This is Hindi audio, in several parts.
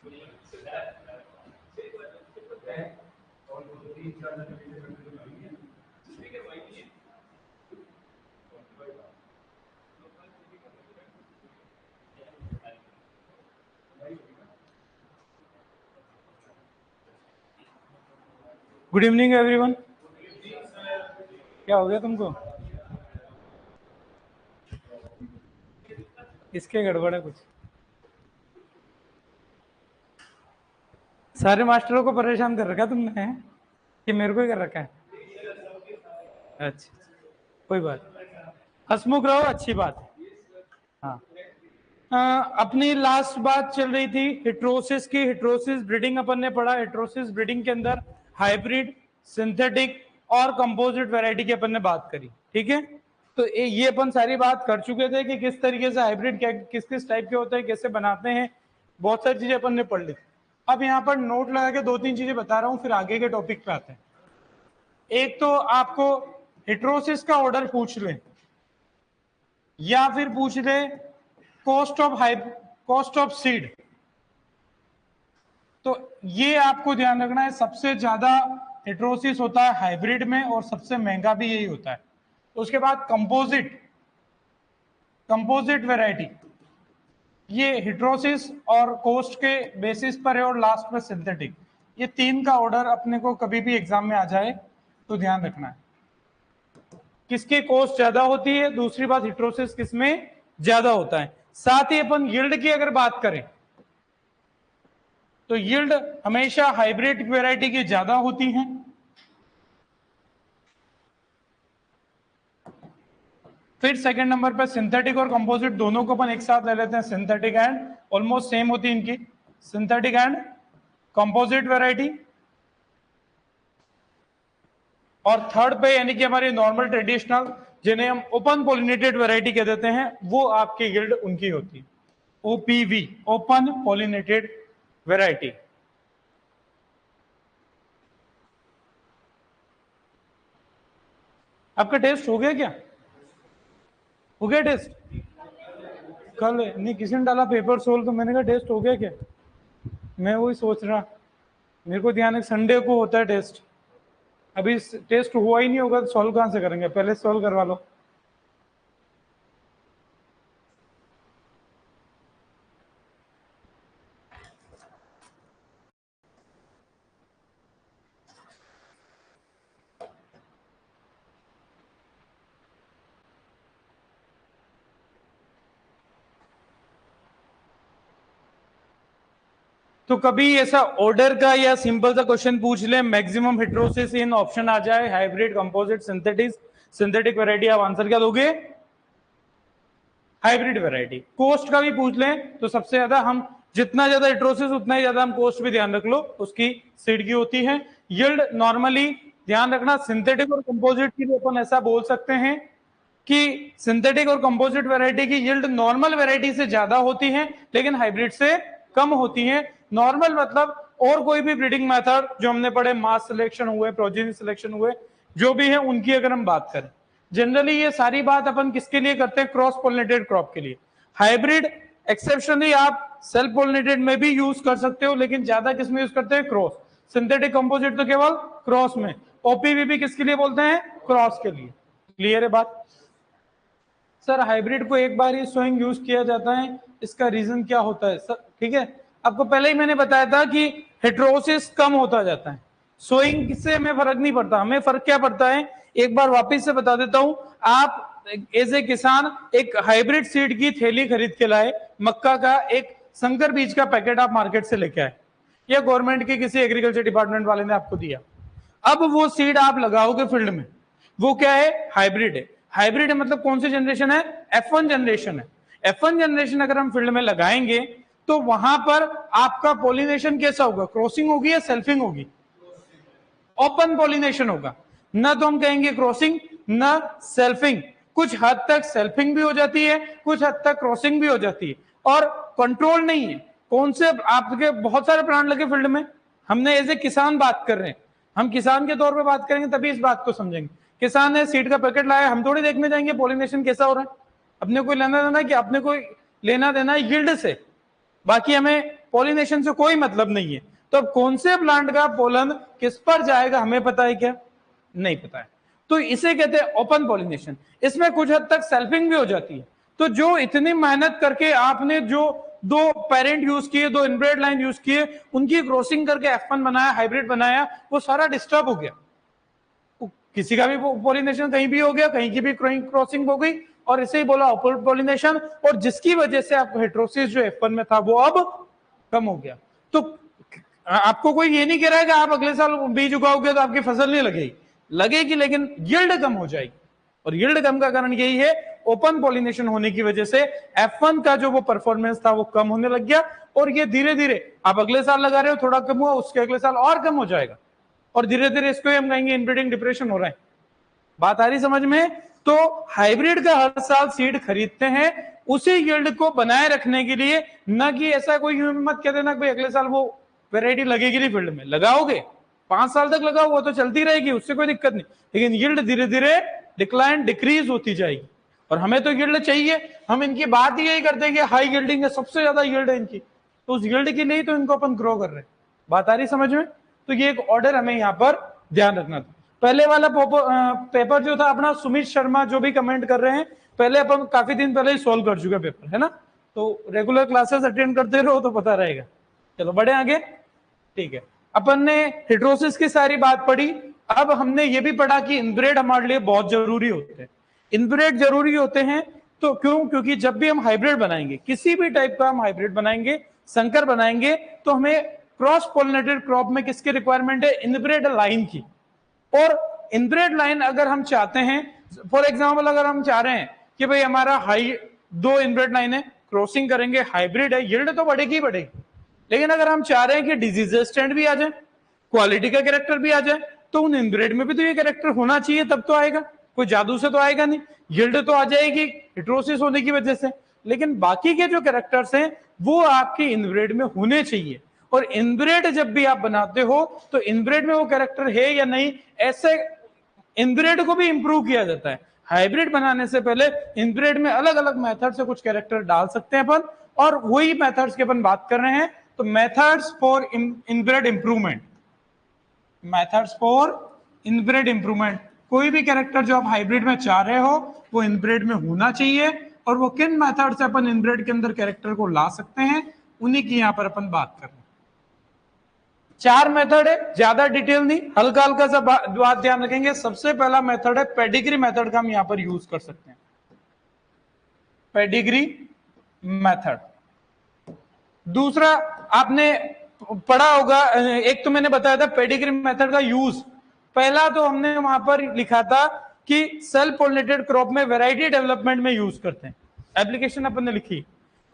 Good evening everyone. क्या हो गया तुमको? इसके गड़बड़ है कुछ। सारे मास्टरों को परेशान कर रखा तुमने, है कि मेरे को ही कर रखा है? अच्छा, कोई बात नहीं। हंसमुख रहो, अच्छी बात है। हाँ, अपनी लास्ट बात चल रही थी हिट्रोसिस की। हिट्रोसिस ब्रीडिंग अपन ने पढ़ा। हिट्रोसिस ब्रीडिंग के अंदर हाइब्रिड, सिंथेटिक और कंपोजिट वैरायटी की अपन ने बात करी। ठीक है, तो ये अपन सारी बात कर चुके थे कि किस तरीके से हाइब्रिड क्या किस किस टाइप के होते हैं, कैसे बनाते हैं, बहुत सारी चीजें अपन ने पढ़ ली। अब यहाँ पर नोट लगा के 2-3 चीजें बता रहा हूं, फिर आगे के टॉपिक पे आते हैं। एक तो आपको हिट्रोसिस का ऑर्डर पूछ ले, या फिर पूछ ले कॉस्ट ऑफ सीड। तो ये आपको ध्यान रखना है, सबसे ज्यादा हिट्रोसिस होता है हाइब्रिड में और सबसे महंगा भी यही होता है। उसके बाद कंपोजिट वैरायटी, ये हिट्रोसिस और कोस्ट के बेसिस पर है, और लास्ट में सिंथेटिक। ये तीन का ऑर्डर अपने को कभी भी एग्जाम में आ जाए तो ध्यान रखना है। किसकी कोस्ट ज्यादा होती है, दूसरी बात हिट्रोसिस किसमें ज्यादा होता है। साथ ही अपन यील्ड की अगर बात करें तो यील्ड हमेशा हाइब्रिड वैरायटी की ज्यादा होती है। फिर सेकंड नंबर पर सिंथेटिक और कंपोजिट दोनों को अपन एक साथ ले लेते हैं। सिंथेटिक एंड ऑलमोस्ट सेम होती है इनकी, सिंथेटिक एंड कंपोजिट वैरायटी। और थर्ड पे यानी कि हमारी नॉर्मल ट्रेडिशनल, जिन्हें हम ओपन पोलिनेटेड वैरायटी कह देते हैं, वो आपकी यील्ड उनकी होती है ओपीवी, ओपन पोलिनेटेड वैरायटी। आपका टेस्ट हो गया क्या? हो गया टेस्ट? कल नहीं किसी ने डाला पेपर सोल्व, तो मैंने कहा टेस्ट हो गया क्या। मैं वही सोच रहा, मेरे को ध्यान है संडे को होता है टेस्ट। अभी टेस्ट हुआ ही नहीं होगा तो सॉल्व कहां से करेंगे, पहले सॉल्व करवा लो। तो कभी ऐसा ऑर्डर का या सिंपल सा क्वेश्चन पूछ ले, मैक्सिमम हिट्रोसिस इन ऑप्शन आ जाए, हाइब्रिड, कंपोजिट, सिंथेटिक वैरायटी, आप आंसर क्या दोगे? Hybrid variety. कोस्ट का भी पूछ लें तो सबसे ज्यादा हम जितना ज्यादा हिट्रोसिस उतना ही ज्यादा हम कोस्ट भी ध्यान रख लो उसकी सीड की होती है। यील्ड नॉर्मली ध्यान रखना, सिंथेटिक और कंपोजिट की अपन ऐसा बोल सकते हैं कि सिंथेटिक और कंपोजिट वैरायटी की यील्ड नॉर्मल वैरायटी से ज्यादा होती है, लेकिन हाइब्रिड से कम होती है। नॉर्मल मतलब और कोई भी ब्रीडिंग मेथड जो हमने पढ़े, मास सिलेक्शन हुए, प्रोजेनी सिलेक्शन हुए, जो भी है उनकी अगर हम बात करें, जनरली ये सारी बात अपन किसके लिए करते हैं? क्रॉस पोलिनेटेड क्रॉप के लिए। हाइब्रिड एक्सेप्शनली आप सेल्फ पोलिनेटेड में भी यूज कर सकते हो, लेकिन ज्यादा किस में यूज करते हैं? क्रॉस। सिंथेटिक कंपोजिट तो केवल क्रॉस में। ओपीवी भी किसके लिए बोलते हैं? क्रॉस के लिए। क्लियर है बात? सर हाइब्रिड को एक बार ही सोइंग यूज किया जाता है, इसका रीजन क्या होता है सर? ठीक है, आपको पहले ही मैंने बताया था कि हेट्रोसिस कम होता जाता है, सोइंग से हमें फर्क नहीं पड़ता। हमें फर्क क्या पड़ता है, एक बार वापस से बता देता हूं। आप एज ए किसान एक हाइब्रिड सीड की थैली खरीद के लाए, मक्का का एक संकर बीज का पैकेट आप मार्केट से लेके आए, या गवर्नमेंट के किसी एग्रीकल्चर डिपार्टमेंट वाले ने आपको दिया। अब वो सीड आप लगाओगे फील्ड में, वो क्या है? हाइब्रिड है। हाइब्रिड है मतलब कौन सी जनरेशन है? F1 जनरेशन है। F1 जनरेशन अगर हम फील्ड में लगाएंगे तो वहां पर आपका पोलिनेशन कैसा होगा? क्रॉसिंग होगी या सेल्फिंग होगी? ओपन पोलिनेशन होगा। न तो हम कहेंगे क्रॉसिंग न सेल्फिंग। कुछ हद तक सेल्फिंग भी हो जाती है, कुछ हद तक क्रॉसिंग भी हो जाती है, और कंट्रोल नहीं है। कौन से आपके बहुत सारे प्लांट लगे फील्ड में, हमने एज ए किसान बात कर रहे हैं, हम किसान के तौर पे बात करेंगे तभी इस बात को समझेंगे। किसान ने सीड का पैकेट लाया, हम थोड़ी देखने जाएंगे पॉलिनेशन कैसा हो रहा है। अपने को लेना देना कि अपने को लेना देना है यील्ड से, बाकी हमें पॉलिनेशन से कोई मतलब नहीं है। तो अब कौन से प्लांट का पोलन किस पर जाएगा हमें पता है क्या? नहीं पता है। तो इसे कहते हैं ओपन पॉलिनेशन। इसमें कुछ हद तक सेल्फिंग भी हो जाती है। तो जो इतनी मेहनत करके आपने जो दो पेरेंट यूज किए, दो इनब्रेड लाइन यूज किए, उनकी क्रॉसिंग करके F1 बनाया, हाइब्रिड बनाया, वो सारा डिस्टर्ब हो गया। किसी का भी पॉलिनेशन कहीं भी हो गया, कहीं की भी क्रॉसिंग हो गई, और इसे ही बोला ओपन पॉलिनेशन। और जिसकी वजह से आपको हेट्रोसिस जो F1 में था वो अब कम हो गया। तो आपको कोई ये नहीं कह रहा है कि आप अगले साल बीज उगाओगे तो आपकी फसल नहीं लगेगी, लगेगी, लेकिन यील्ड कम हो जाएगी। और यील्ड कम का कारण यही है, ओपन पॉलिनेशन होने की वजह से F1 का जो वो परफॉर्मेंस था वो कम होने लग गया। और ये धीरे धीरे आप अगले साल लगा रहे हो, थोड़ा कम हुआ, उसके अगले साल और कम हो जाएगा, और धीरे धीरे इसको हम कहेंगे इनब्रीडिंग डिप्रेशन हो रहा है। बात आ रही समझ में? तो हाइब्रिड का हर साल सीड खरीदते हैं उसी यील्ड को बनाए रखने के लिए, न कि ऐसा कोई मत कह देना कि अगले साल वो वैरायटी लगेगी नहीं फील्ड में। लगाओगे 5 साल तक लगाओ, वो तो चलती रहेगी, उससे कोई दिक्कत नहीं, लेकिन यील्ड धीरे धीरे डिक्लाइन डिक्रीज होती जाएगी। और हमें तो यील्ड चाहिए, हम इनकी बात ही यही करते हैं कि हाई यील्डिंग है, सबसे ज्यादा यील्ड है इनकी, तो उस यील्ड के लिए तो इनको अपन ग्रो कर रहे हैं। बात आ रही समझ में? तो ये एक ऑर्डर हमें यहाँ पर ध्यान रखना था। पहले वाला पेपर जो था अपना, सुमित शर्मा जो भी कमेंट कर रहे हैं, पहले अपन काफी दिन पहले ही सोल्व कर चुके पेपर, है ना? तो रेगुलर क्लासेस अटेंड करते रहो तो पता रहेगा। चलो बढ़े आगे। ठीक है, अपन ने हेट्रोसिस की सारी बात पढ़ी। अब हमने ये भी पढ़ा कि इनब्रेड हमारे लिए बहुत जरूरी होते हैं। इनब्रेड जरूरी होते हैं तो क्यों? क्योंकि जब भी हम हाइब्रिड बनाएंगे, किसी भी टाइप का हम हाइब्रिड बनाएंगे, संकर बनाएंगे, तो हमें क्रॉस पोलिनेटेड क्रॉप में किसकी रिक्वायरमेंट है? इनब्रेड लाइन की। और इनब्रेड लाइन अगर हम चाहते हैं, फॉर एग्जाम्पल अगर हम चाह रहे हैं कि भाई हमारा हाई दो इनब्रेड लाइन है, क्रॉसिंग करेंगे, हाइब्रिड है, यील्ड तो बढ़ेगी ही बढ़ेगी, लेकिन अगर हम चाह रहे हैं कि डिजीज रेजिस्टेंट भी आ जाए, क्वालिटी का कैरेक्टर भी आ जाए, तो उन इनब्रेड में भी तो ये कैरेक्टर होना चाहिए, तब तो आएगा, कोई जादू से तो आएगा नहीं। यील्ड तो आ जाएगी हेट्रोसिस होने की वजह से, लेकिन बाकी के जो कैरेक्टर्स हैं वो आपके इनब्रेड में होने चाहिए। और इनब्रेड जब भी आप बनाते हो तो इनब्रेड में वो कैरेक्टर है या नहीं, ऐसे इनब्रेड को भी इंप्रूव किया जाता है। हाइब्रिड बनाने से पहले इनब्रेड में अलग अलग मेथड से कुछ कैरेक्टर डाल सकते हैं अपन, और वही मेथड्स की अपन बात कर रहे हैं। तो methods for inbred improvement, methods for inbred improvement, कोई भी कैरेक्टर जो आप हाइब्रिड में चाह रहे हो वो इनब्रेड में होना चाहिए, और वो किन मेथड से अपन इनब्रेड के अंदर कैरेक्टर को ला सकते हैं, उन्हीं की यहां पर अपन बात कर रहे हैं। 4 मेथड है, ज्यादा डिटेल नहीं, हल्का हल्का सा बात ध्यान रखेंगे। सबसे पहला मेथड है पेडिग्री मेथड का, हम यहां पर यूज कर सकते हैं, पेडिग्री मेथड। दूसरा आपने पढ़ा होगा, एक तो मैंने बताया था पेडिग्री मेथड का यूज। पहला तो हमने वहां पर लिखा था कि सेल्फ पोलिनेटेड क्रॉप में वैरायटी डेवलपमेंट में यूज करते हैं, एप्लीकेशन अपन ने लिखी।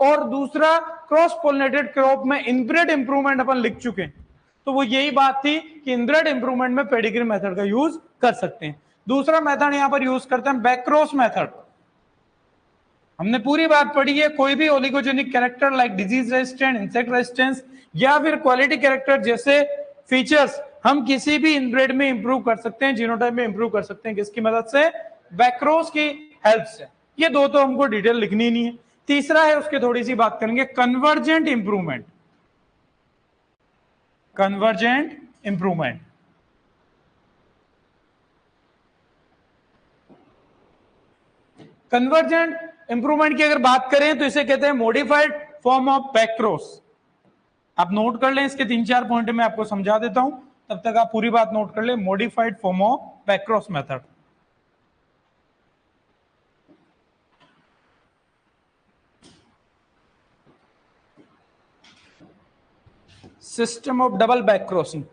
और दूसरा क्रॉस पोलिनेटेड क्रॉप में इनब्रेड इंप्रूवमेंट अपन लिख चुके हैं। तो वो यही बात थी कि इनब्रेड इंप्रूवमेंट में पेडिग्री मेथड का यूज कर सकते हैं। दूसरा मेथड यहां पर यूज करते हैं बैक्रॉस मेथड। हमने पूरी बात पढ़ी है, कोई भी oligogenic character like disease resistant, insect resistance, या फिर क्वालिटी कैरेक्टर जैसे फीचर्स हम किसी भी इनब्रेड में इंप्रूव कर सकते हैं, जीनोटाइप में इंप्रूव कर सकते हैं, किसकी मदद से? बैक्रोस की हेल्प से। ये दो तो हमको डिटेल लिखनी नहीं है। तीसरा है, उसकी थोड़ी सी बात करेंगे, convergent improvement, convergent improvement. Convergent improvement की अगर बात करें तो इसे कहते हैं मॉडिफाइड फॉर्म ऑफ बैक्रोस। आप नोट कर लें, इसके 3-4 पॉइंट में आपको समझा देता हूं, तब तक आप पूरी बात नोट कर लें। Modified form of backcross method, system of double back crossing.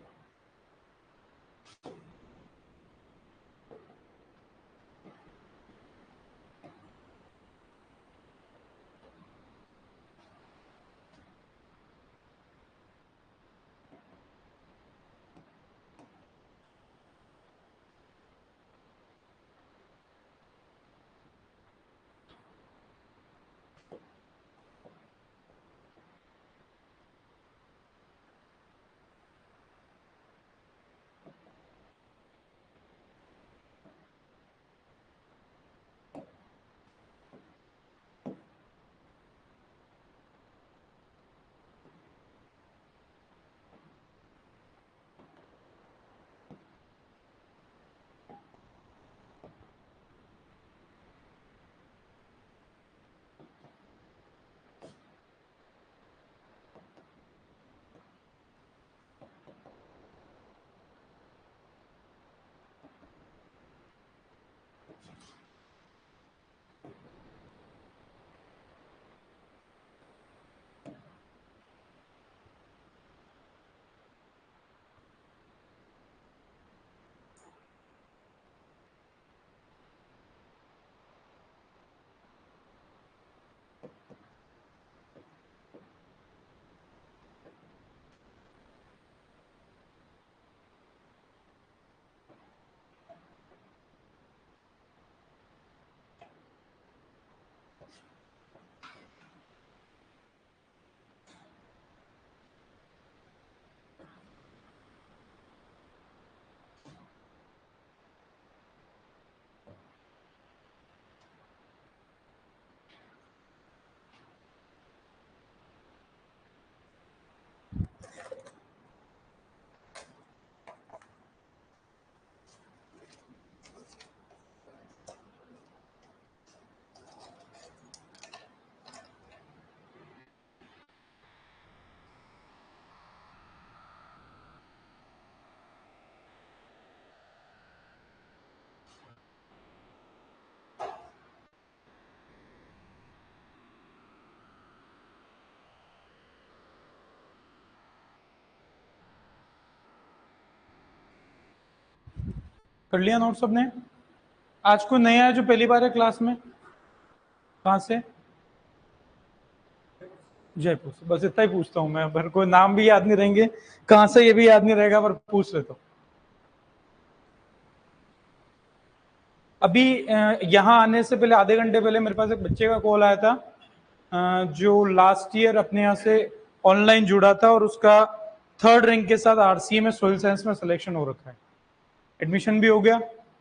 कर लिया नोट सबने? आज कोई नया है जो पहली बार है क्लास में? कहाँ से? जयपुर से। बस इतना ही पूछता हूँ मैं, पर कोई नाम भी याद नहीं रहेंगे, कहाँ से ये भी याद नहीं रहेगा, पर पूछ लेता हूँ। अभी यहाँ आने से पहले आधे घंटे पहले मेरे पास एक बच्चे का कॉल आया था जो लास्ट ईयर अपने यहाँ से ऑनलाइन जुड़ा था और उसका 3rd रैंक के साथ आरसीए में सोइल साइंस में सिलेक्शन हो रखा है, एडमिशन भी हो गया।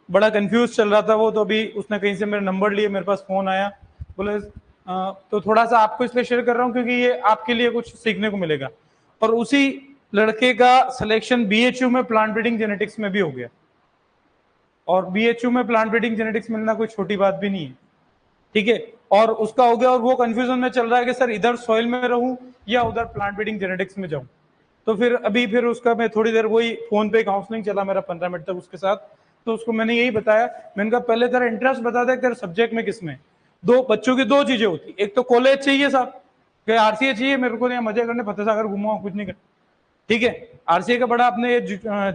बड़ा कंफ्यूज चल रहा था वो, तो अभी उसने कहीं से मेरा नंबर लिए, मेरे पास फोन आया, बोले तो थोड़ा सा आपको इसलिए शेयर कर रहा हूँ क्योंकि ये आपके लिए कुछ सीखने को मिलेगा। और उसी लड़के का सिलेक्शन बीएचयू में प्लांट ब्रीडिंग जेनेटिक्स में भी हो गया, और बीएचयू में प्लांट ब्रीडिंग जेनेटिक्स मिलना कोई छोटी बात भी नहीं है, ठीक है। और उसका हो गया, और वो कंफ्यूजन में चल रहा है कि सर इधर सॉइल में रहूं या उधर प्लांट ब्रीडिंग जेनेटिक्स में जाऊं। तो फिर अभी फिर उसका मैं थोड़ी देर वही फोन पे काउंसलिंग चला मेरा 15 मिनट तक उसके साथ। तो उसको मैंने यही बताया, मैंने कहा पहले तेरा इंटरेस्ट बता दे, तेरे सब्जेक्ट में किसमें। दो बच्चों की दो चीजें होती, एक तो कॉलेज चाहिए साहब, आरसीए चाहिए, मेरे को यहाँ मजे करने फतेह सागर घुमाओ, कुछ नहीं कर, ठीक है। आरसीए का बड़ा अपने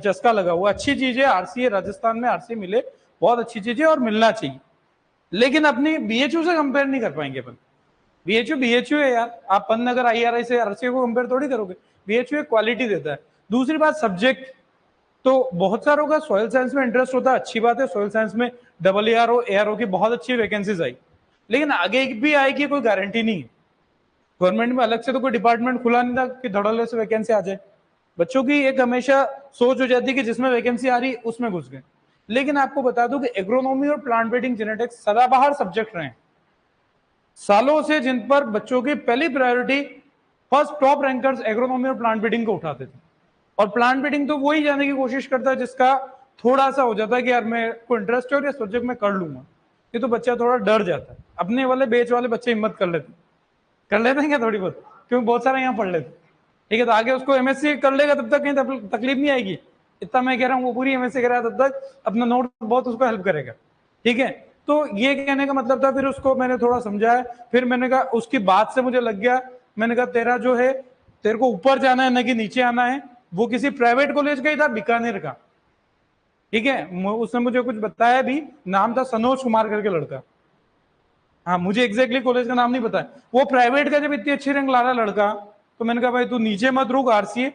चस्का लगा हुआ, अच्छी चीज है आरसीए, राजस्थान में आरसीए मिले बहुत अच्छी चीज है और मिलना चाहिए, लेकिन अपनी बीएचयू से कंपेयर नहीं कर पाएंगे अपन। बीएचयू है यार, आप पन्नगर आईआरआई से आरसीए को कंपेयर थोड़ी करोगे। बीएचयू एक क्वालिटी देता है। दूसरी बात सब्जेक्ट, तो बहुत सारों का सॉइल साइंस में इंटरेस्ट होता है, अच्छी बात है, सॉइल साइंस में AARO की बहुत अच्छी वैकेंसीज आई, लेकिन आगे भी आएगी कोई गारंटी नहीं है। गवर्नमेंट में अलग से तो कोई डिपार्टमेंट खुला नहीं था कि धड़ल्ले से वैकेंसी आ जाए। बच्चों की एक हमेशा सोच हो जाती है कि जिसमें वैकेंसी आ रही उसमें घुस गए। लेकिन आपको बता दूं कि एग्रोनॉमी और प्लांट ब्रीडिंग जेनेटिक्स सदाबहार सब्जेक्ट रहे, सालों से, जिन पर बच्चों की पहली priority first top rankers agronomy और प्लांट ब्रीडिंग को उठाते थे। और प्लांट ब्रीडिंग तो वही जाने की कोशिश करता है जिसका थोड़ा सा हो जाता है कि यार मैं को इंटरेस्ट है और ये सब्जेक्ट में कर लूंगा, ये तो बच्चा थोड़ा डर जाता है। अपने वाले बेच वाले बच्चे हिम्मत कर लेते हैं क्या थोड़ी बहुत, क्योंकि बहुत सारे यहाँ पढ़ लेते, ठीक है। तो आगे उसको एमएससी कर लेगा तब तक कहीं तकलीफ नहीं आएगी, इतना मैं कह रहा हूँ। वो पूरी एमएससी करा तब तक अपना नोट बहुत उसको हेल्प करेगा, ठीक है। तो ये कहने का मतलब था, फिर उसको मैंने थोड़ा समझाया, फिर मैंने कहा उसकी बात से मुझे लग गया, मैंने कहा तेरा जो है, तेरे को ऊपर जाना है ना कि नीचे आना है। वो किसी प्राइवेट कॉलेज का ही था, बीकानेर का, ठीक है। उसने मुझे कुछ बताया भी, नाम था सनोज कुमार करके लड़का, हाँ मुझे एग्जैक्टली कॉलेज का नाम नहीं पता है। वो प्राइवेट का जब इतनी अच्छी रैंक ला रहा लड़का, तो मैंने कहा भाई तू नीचे मत रुक, आरसीए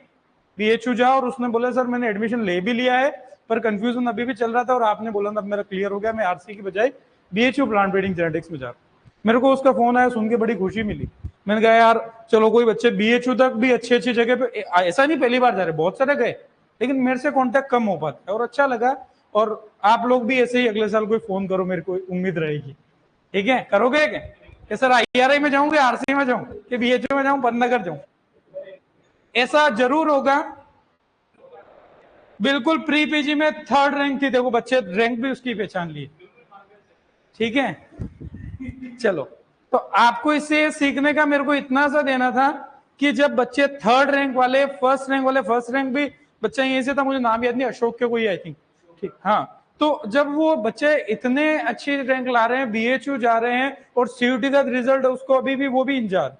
बीएचयू जा। और उसने बोला सर मैंने एडमिशन ले भी लिया है, पर कंफ्यूजन अभी भी चल रहा था, और आपने बोला अब मेरा क्लियर हो गया, मैं आरसीए की बजाय बीएचयू प्लांट ब्रीडिंग जेनेटिक्स में जा रहा हूं। मेरे को उसका फोन आया, सुन के बड़ी खुशी मिली। मैंने कहा यार चलो कोई बच्चे बीएचयू तक भी अच्छी अच्छी जगह पे, ऐसा नहीं पहली बार जा रहे, बहुत सारे गए, लेकिन मेरे से कॉन्टेक्ट कम हो पाता है, और अच्छा लगा। और आप लोग भी ऐसे ही अगले साल कोई फोन करो, मेरे को उम्मीद रहेगी, ठीक है। करोगे क्या सर, आईआरआई में जाऊंगे, आरसी में जाऊं कि बीएचयू में जाऊं, पन्नगर जाऊं, ऐसा जरूर होगा। बिल्कुल प्री पीजी में 3rd रैंक थी, देखो बच्चे रैंक भी उसकी पहचान लिए, ठीक है। चलो, तो आपको इससे सीखने का मेरे को इतना सा देना था कि जब बच्चे 3rd रैंक वाले, फर्स्ट रैंक भी बच्चा यहीं से था, मुझे नाम याद नहीं, अशोक के कोई आई थिंक, ठीक, हाँ। तो जब वो बच्चे इतने अच्छी रैंक ला रहे हैं, बीएचयू जा रहे हैं, और सीयूटी का रिजल्ट उसको अभी भी वो भी इंचार्ज,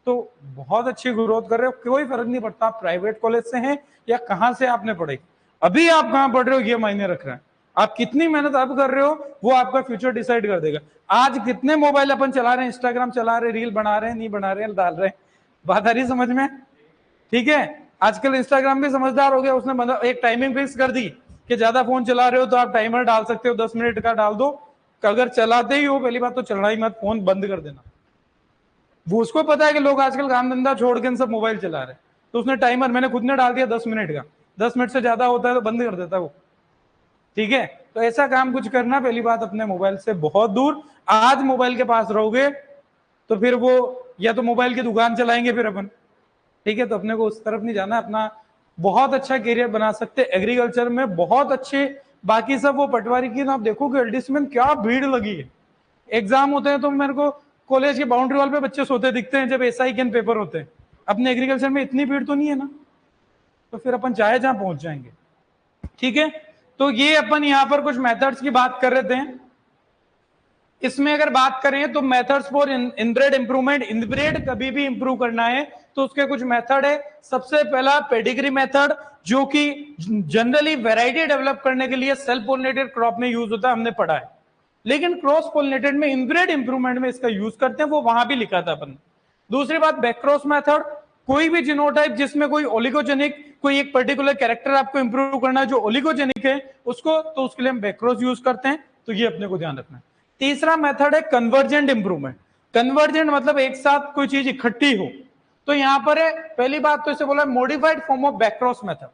तो बहुत अच्छी ग्रोथ कर रहे हो। कोई फर्क नहीं पड़ता आप प्राइवेट कॉलेज से हैं या कहां से आपने पढ़े, अभी आप कहां पढ़ रहे हो ये मायने रख रहा है। आप कितनी मेहनत आप कर रहे हो वो आपका फ्यूचर डिसाइड कर देगा। आज कितने मोबाइल अपन चला रहे हैं, इंस्टाग्राम चला रहे हैं, रील बना रहे हैं, नहीं बना रहे हैं, डाल रहे हैं, बात आ रही समझ में, ठीक है। आजकल इंस्टाग्राम भी समझदार हो गया, उसने एक टाइमिंग फिक्स कर दी कि ज्यादा फोन चला रहे हो तो आप टाइमर डाल सकते हो, 10 मिनट का डाल दो, अगर चलाते ही हो पहली बात तो चलना ही मत, फोन बंद कर देना। वो उसको पता है कि लोग आजकल काम धंधा छोड़ के सब मोबाइल चला रहे हैं, तो उसने टाइमर, मैंने खुद ने डाल दिया 10 मिनट का, 10 मिनट से ज्यादा होता है तो बंद कर देता है वो, ठीक है। तो ऐसा काम कुछ करना, पहली बात अपने मोबाइल से बहुत दूर। आज मोबाइल के पास रहोगे तो फिर वो या तो मोबाइल की दुकान चलाएंगे फिर अपन, ठीक है। तो अपने को उस तरफ नहीं जाना, अपना बहुत अच्छा करियर बना सकते एग्रीकल्चर में, बहुत अच्छे। बाकी सब वो पटवारी की ना, आप देखोगे एलडीसी में क्या भीड़ लगी है, एग्जाम होते हैं तो मेरे को कॉलेज के बाउंड्री वॉल पे बच्चे सोते दिखते हैं जब एसआई के पेपर होते हैं। अपने एग्रीकल्चर में इतनी भीड़ तो नहीं है ना, तो फिर अपन चाहे जहां पहुंच जाएंगे, ठीक है। तो ये अपन यहां पर कुछ मेथड्स की बात कर रहे थे। इसमें अगर बात करें तो methods for inbred improvement, inbred कभी भी इंप्रूव करना है तो उसके कुछ मेथड है। सबसे पहला पेडिग्री मेथड, जो कि जनरली वैरायटी डेवलप करने के लिए सेल्फ पोलिनेटेड क्रॉप में यूज होता है, हमने पढ़ा है। लेकिन क्रॉस पोलिनेटेड में इनब्रेड इंप्रूवमेंट में इसका यूज करते हैं, वो वहां भी लिखा था अपन। दूसरी बात बैकक्रॉस मेथड, कोई भी जीनोटाइप जिसमें कोई ओलिगोजेनिक, कोई एक पर्टिकुलर कैरेक्टर आपको इंप्रूव करना है जो ओलिगोजेनिक है उसको, तो उसके लिए हम बैकक्रॉस यूज करते हैं, तो ये अपने को ध्यान रखना है। तीसरा मेथड है कन्वर्जेंट इंप्रूवमेंट। कन्वर्जेंट मतलब एक साथ कोई चीज इकट्ठी हो, तो यहां पर है पहली बात तो इसे बोला मॉडिफाइड फॉर्म ऑफ बैकक्रॉस मेथड,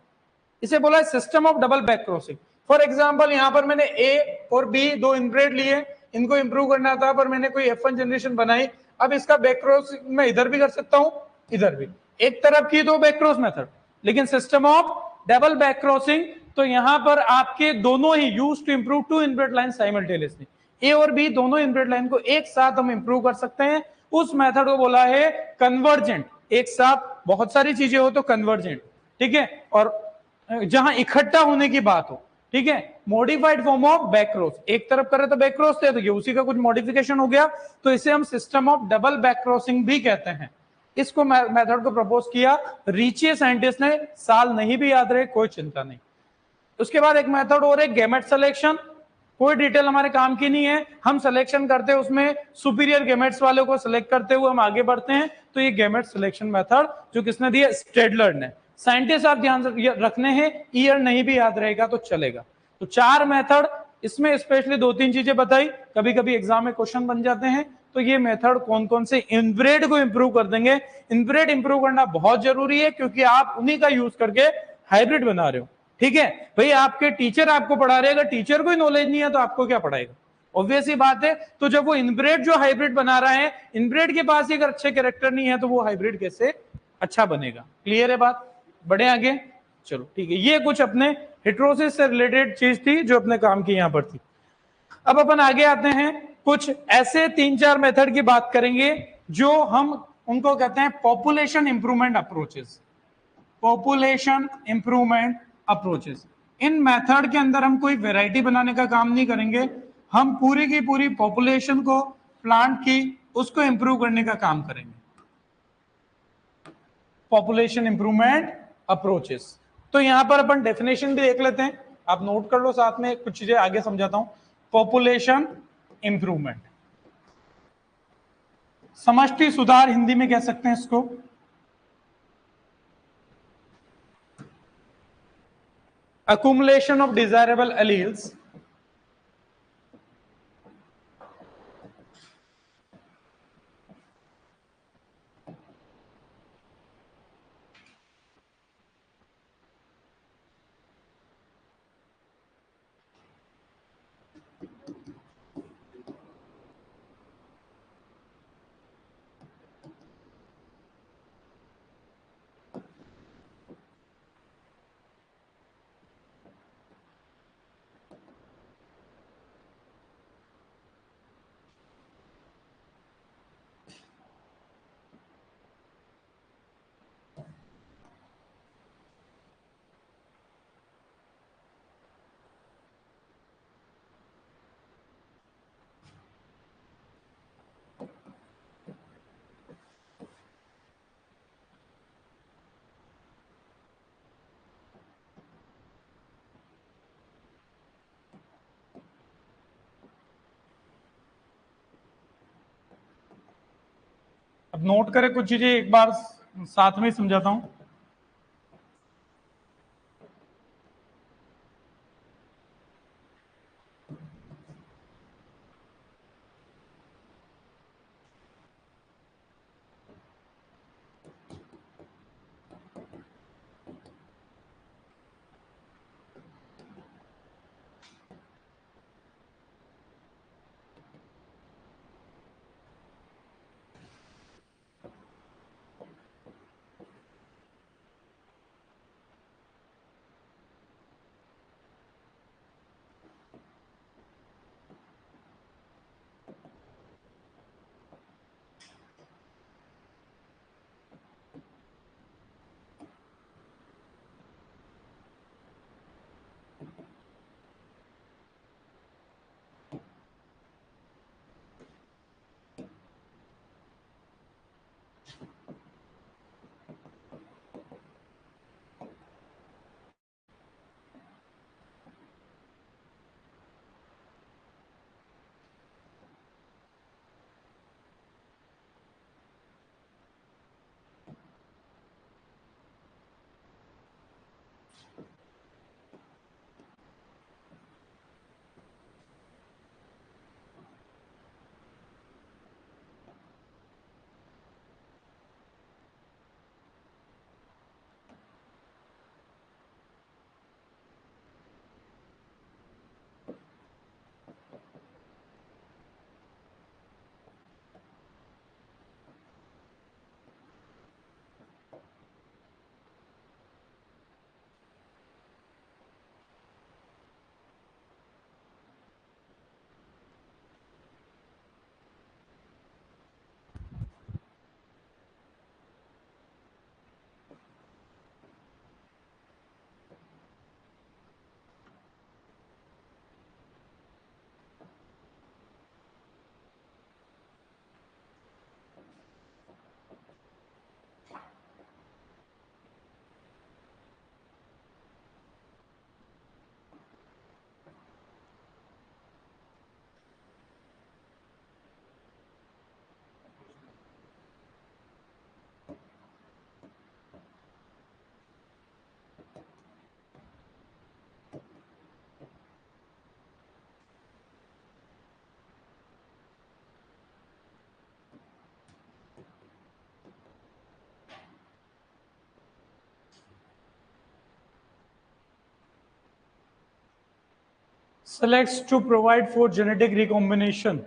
इसे बोला है system of double back crossing. For example यहां पर मैंने ए और बी दो इनब्रेड लिए, इनको इंप्रूव करना था, पर मैंने कोई F1 जनरेशन बनाई, अब इसका बैक क्रॉसिंग मैं इधर भी कर सकता हूं, इधर भी, एक तरफ की तो बैक क्रॉस मेथड, लेकिन system of double back crossing, तो यहां पर आपके दोनों ही use to improve two inbred line simultaneously, A और बी दोनों इनब्रेड लाइन को एक साथ हम इंप्रूव कर सकते हैं, उस मेथड को बोला है कन्वर्जेंट। एक साथ बहुत सारी चीजें हो तो कन्वर्जेंट, ठीक है, और जहां इकट्ठा होने की बात हो, ठीक है। मॉडिफाइड फॉर्म ऑफ बैकक्रॉस, एक तरफ करे तो बैकक्रॉस थे, तो ये उसी का कुछ मॉडिफिकेशन हो गया, तो इसे हम सिस्टम ऑफ डबल बैकक्रॉसिंग भी कहते हैं। इसको मेथड को प्रपोज किया रीचे साइंटिस्ट ने, साल नहीं भी याद रहे कोई चिंता नहीं। उसके बाद एक मेथड और है गैमेट सिलेक्शन, कोई डिटेल हमारे काम की नहीं है, हम सिलेक्शन करते हैं उसमें सुपीरियर गैमेट्स वाले को सिलेक्ट करते हुए हम आगे बढ़ते हैं, तो ये गैमेट सिलेक्शन मेथड जो किसने दिया, स्टेडलर ने। साइंटिस्ट आप ध्यान रखने हैं, ईयर नहीं भी याद रहेगा तो चलेगा। तो चार मेथड, इसमें स्पेशली दो तीन चीजें बताई, कभी कभी एग्जाम में क्वेश्चन बन जाते हैं, तो ये मेथड कौन कौन से इनब्रेड को इंप्रूव कर देंगे। इनब्रेड इंप्रूव करना बहुत जरूरी है, क्योंकि आप उन्हीं का यूज करके हाइब्रिड बना रहे हो, ठीक है भाई। आपके टीचर आपको पढ़ा रहे, अगर टीचर को नॉलेज नहीं है तो आपको क्या पढ़ाएगा, ऑब्वियस ही बात है। तो जब वो इनब्रेड जो हाइब्रिड बना रहा है, इनब्रेड के पास ही अगर अच्छे कैरेक्टर नहीं है तो वो हाइब्रिड कैसे अच्छा बनेगा। क्लियर है बात, बढ़े आगे, चलो ठीक है। ये कुछ अपने हेट्रोसिस से रिलेटेड चीज थी जो अपने काम की यहां पर थी। अब अपन आगे आते हैं, कुछ ऐसे तीन चार मेथड की बात करेंगे जो हम उनको कहते हैं population improvement approaches. Population improvement approaches, इन मेथड के अंदर हम कोई वैरायटी बनाने का काम नहीं करेंगे, हम पूरी की पूरी पॉपुलेशन को, प्लांट की, उसको इंप्रूव करने का काम करेंगे। पॉपुलेशन इंप्रूवमेंट अप्रोचेस, तो यहां पर अपन डेफिनेशन भी देख लेते हैं, आप नोट कर लो, साथ में कुछ चीजें आगे समझाता हूं। पॉपुलेशन इंप्रूवमेंट, समष्टि सुधार हिंदी में कह सकते हैं इसको। accumulation of desirable alleles अब नोट करें कुछ चीजें, एक बार साथ में समझाता हूं। selects to provide for genetic recombination.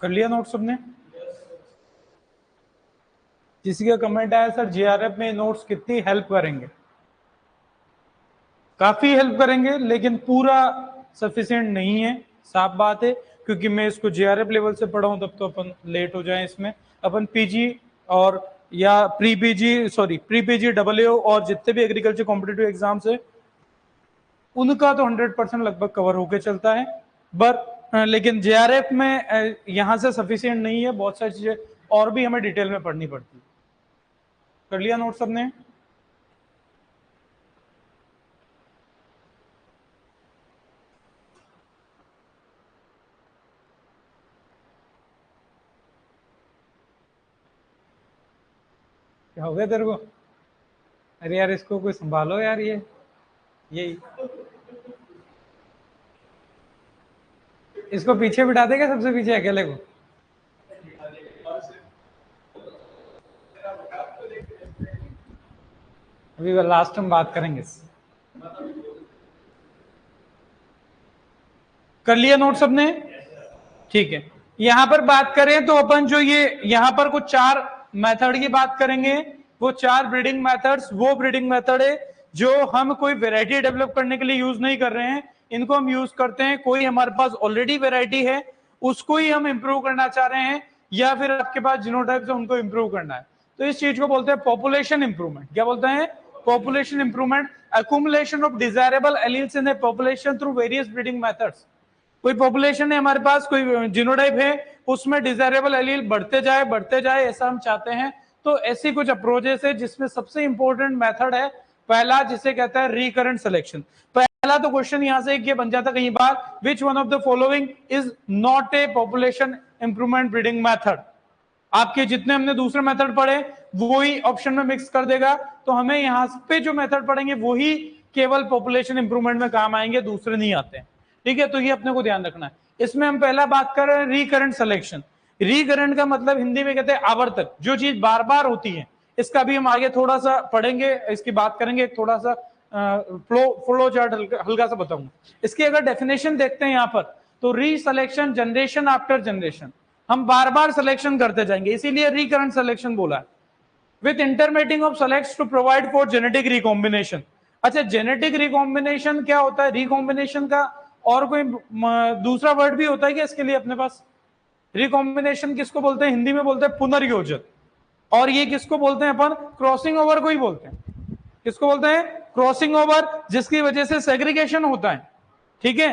कर लिया नोट सबने? किसी का कमेंट आया सर जेआरएफ में नोट्स कितनी हेल्प करेंगे? काफी हेल्प करेंगे, लेकिन पूरा सफिशिएंट नहीं है, साफ बात है, क्योंकि मैं इसको जेआरएफ लेवल से पढ़ा हूं, तब तो अपन लेट हो जाए इसमें। अपन पीजी और या प्री पीजी डबलयू और जितने भी एग्रीकल्चर कॉम्पिटिटिव एग्जाम्स है उनका तो 100% लगभग कवर होके चलता है, बट लेकिन जेआरएफ में यहां से सफिशिएंट नहीं है, बहुत सारी चीजें और भी हमें डिटेल में पढ़नी पड़ती है। कर लिया नोट सबने? क्या हो गया तेरे को? अरे यार इसको कोई संभालो यार, ये इसको पीछे बिठा देगा, सबसे पीछे अकेले को। अभी लास्ट हम बात करेंगे। कर लिया नोट सबने? ठीक है, यहां पर बात करें तो अपन जो ये यहां पर कुछ 4 मेथड की बात करेंगे। वो 4 ब्रीडिंग मेथड्स वो ब्रीडिंग मेथड है जो हम कोई वेराइटी डेवलप करने के लिए यूज नहीं कर रहे हैं, इनको हम यूज करते हैं कोई हमारे पास ऑलरेडी वेराइटी है उसको ही हम इंप्रूव करना चाह रहे हैं, या फिर आपके पास जीनोटाइप्स है उनको इंप्रूव करना है। तो इस चीज को बोलते हैं पॉपुलेशन इंप्रूवमेंट। क्या बोलते हैं? Population improvement, accumulation of desirable alleles in a population through various breeding methods। कोई पॉपुलेशन है हमारे पास, कोई जीनोटाइप है, उसमें डिजायरेबल एलील बढ़ते जाए ऐसा हम चाहते हैं। तो ऐसी कुछ अप्रोचेस है जिसमें सबसे इंपॉर्टेंट मेथड है पहला, जिसे कहता है रिकरेंट सिलेक्शन। पहला तो क्वेश्चन यहां से ये बन जाता कई बार, which one of the following is not a population improvement breeding method. आपके जितने हमने दूसरे मेथड पढ़े वही ऑप्शन में मिक्स कर देगा, तो हमें यहां पे जो मेथड पढ़ेंगे वही केवल पॉपुलेशन इंप्रूवमेंट में काम आएंगे, दूसरे नहीं आते हैं। ठीक है, तो ये अपने को ध्यान रखना है। इसमें हम पहला बात कर रहे हैं रिकरेंट सिलेक्शन। रिकरेंट का मतलब हिंदी में कहते हैं आवर्तक, जो चीज बार बार होती है। इसका भी हम आगे थोड़ा सा पढ़ेंगे, इसकी बात करेंगे, थोड़ा सा फ्लो चार्ट हल्का सा बताऊंगा। इसकी अगर डेफिनेशन देखते हैं यहां पर, तो रीसिलेक्शन जनरेशन आफ्टर जनरेशन, हम बार बार सिलेक्शन करते जाएंगे, इसीलिए रिकरेंट सिलेक्शन बोला है। With intermating of selects to provide for genetic recombination. अच्छा, जेनेटिक रिकॉम्बिनेशन क्या होता है? रिकॉम्बिनेशन का और कोई दूसरा वर्ड भी होता है क्या इसके लिए अपने पास? रिकॉम्बिनेशन किसको बोलते हैं? हिंदी में बोलते हैं पुनर्योजन। और ये किसको बोलते हैं अपन? क्रॉसिंग ओवर को ही बोलते हैं। किसको बोलते हैं? क्रॉसिंग ओवर, जिसकी वजह से सेग्रीगेशन होता है। ठीक है,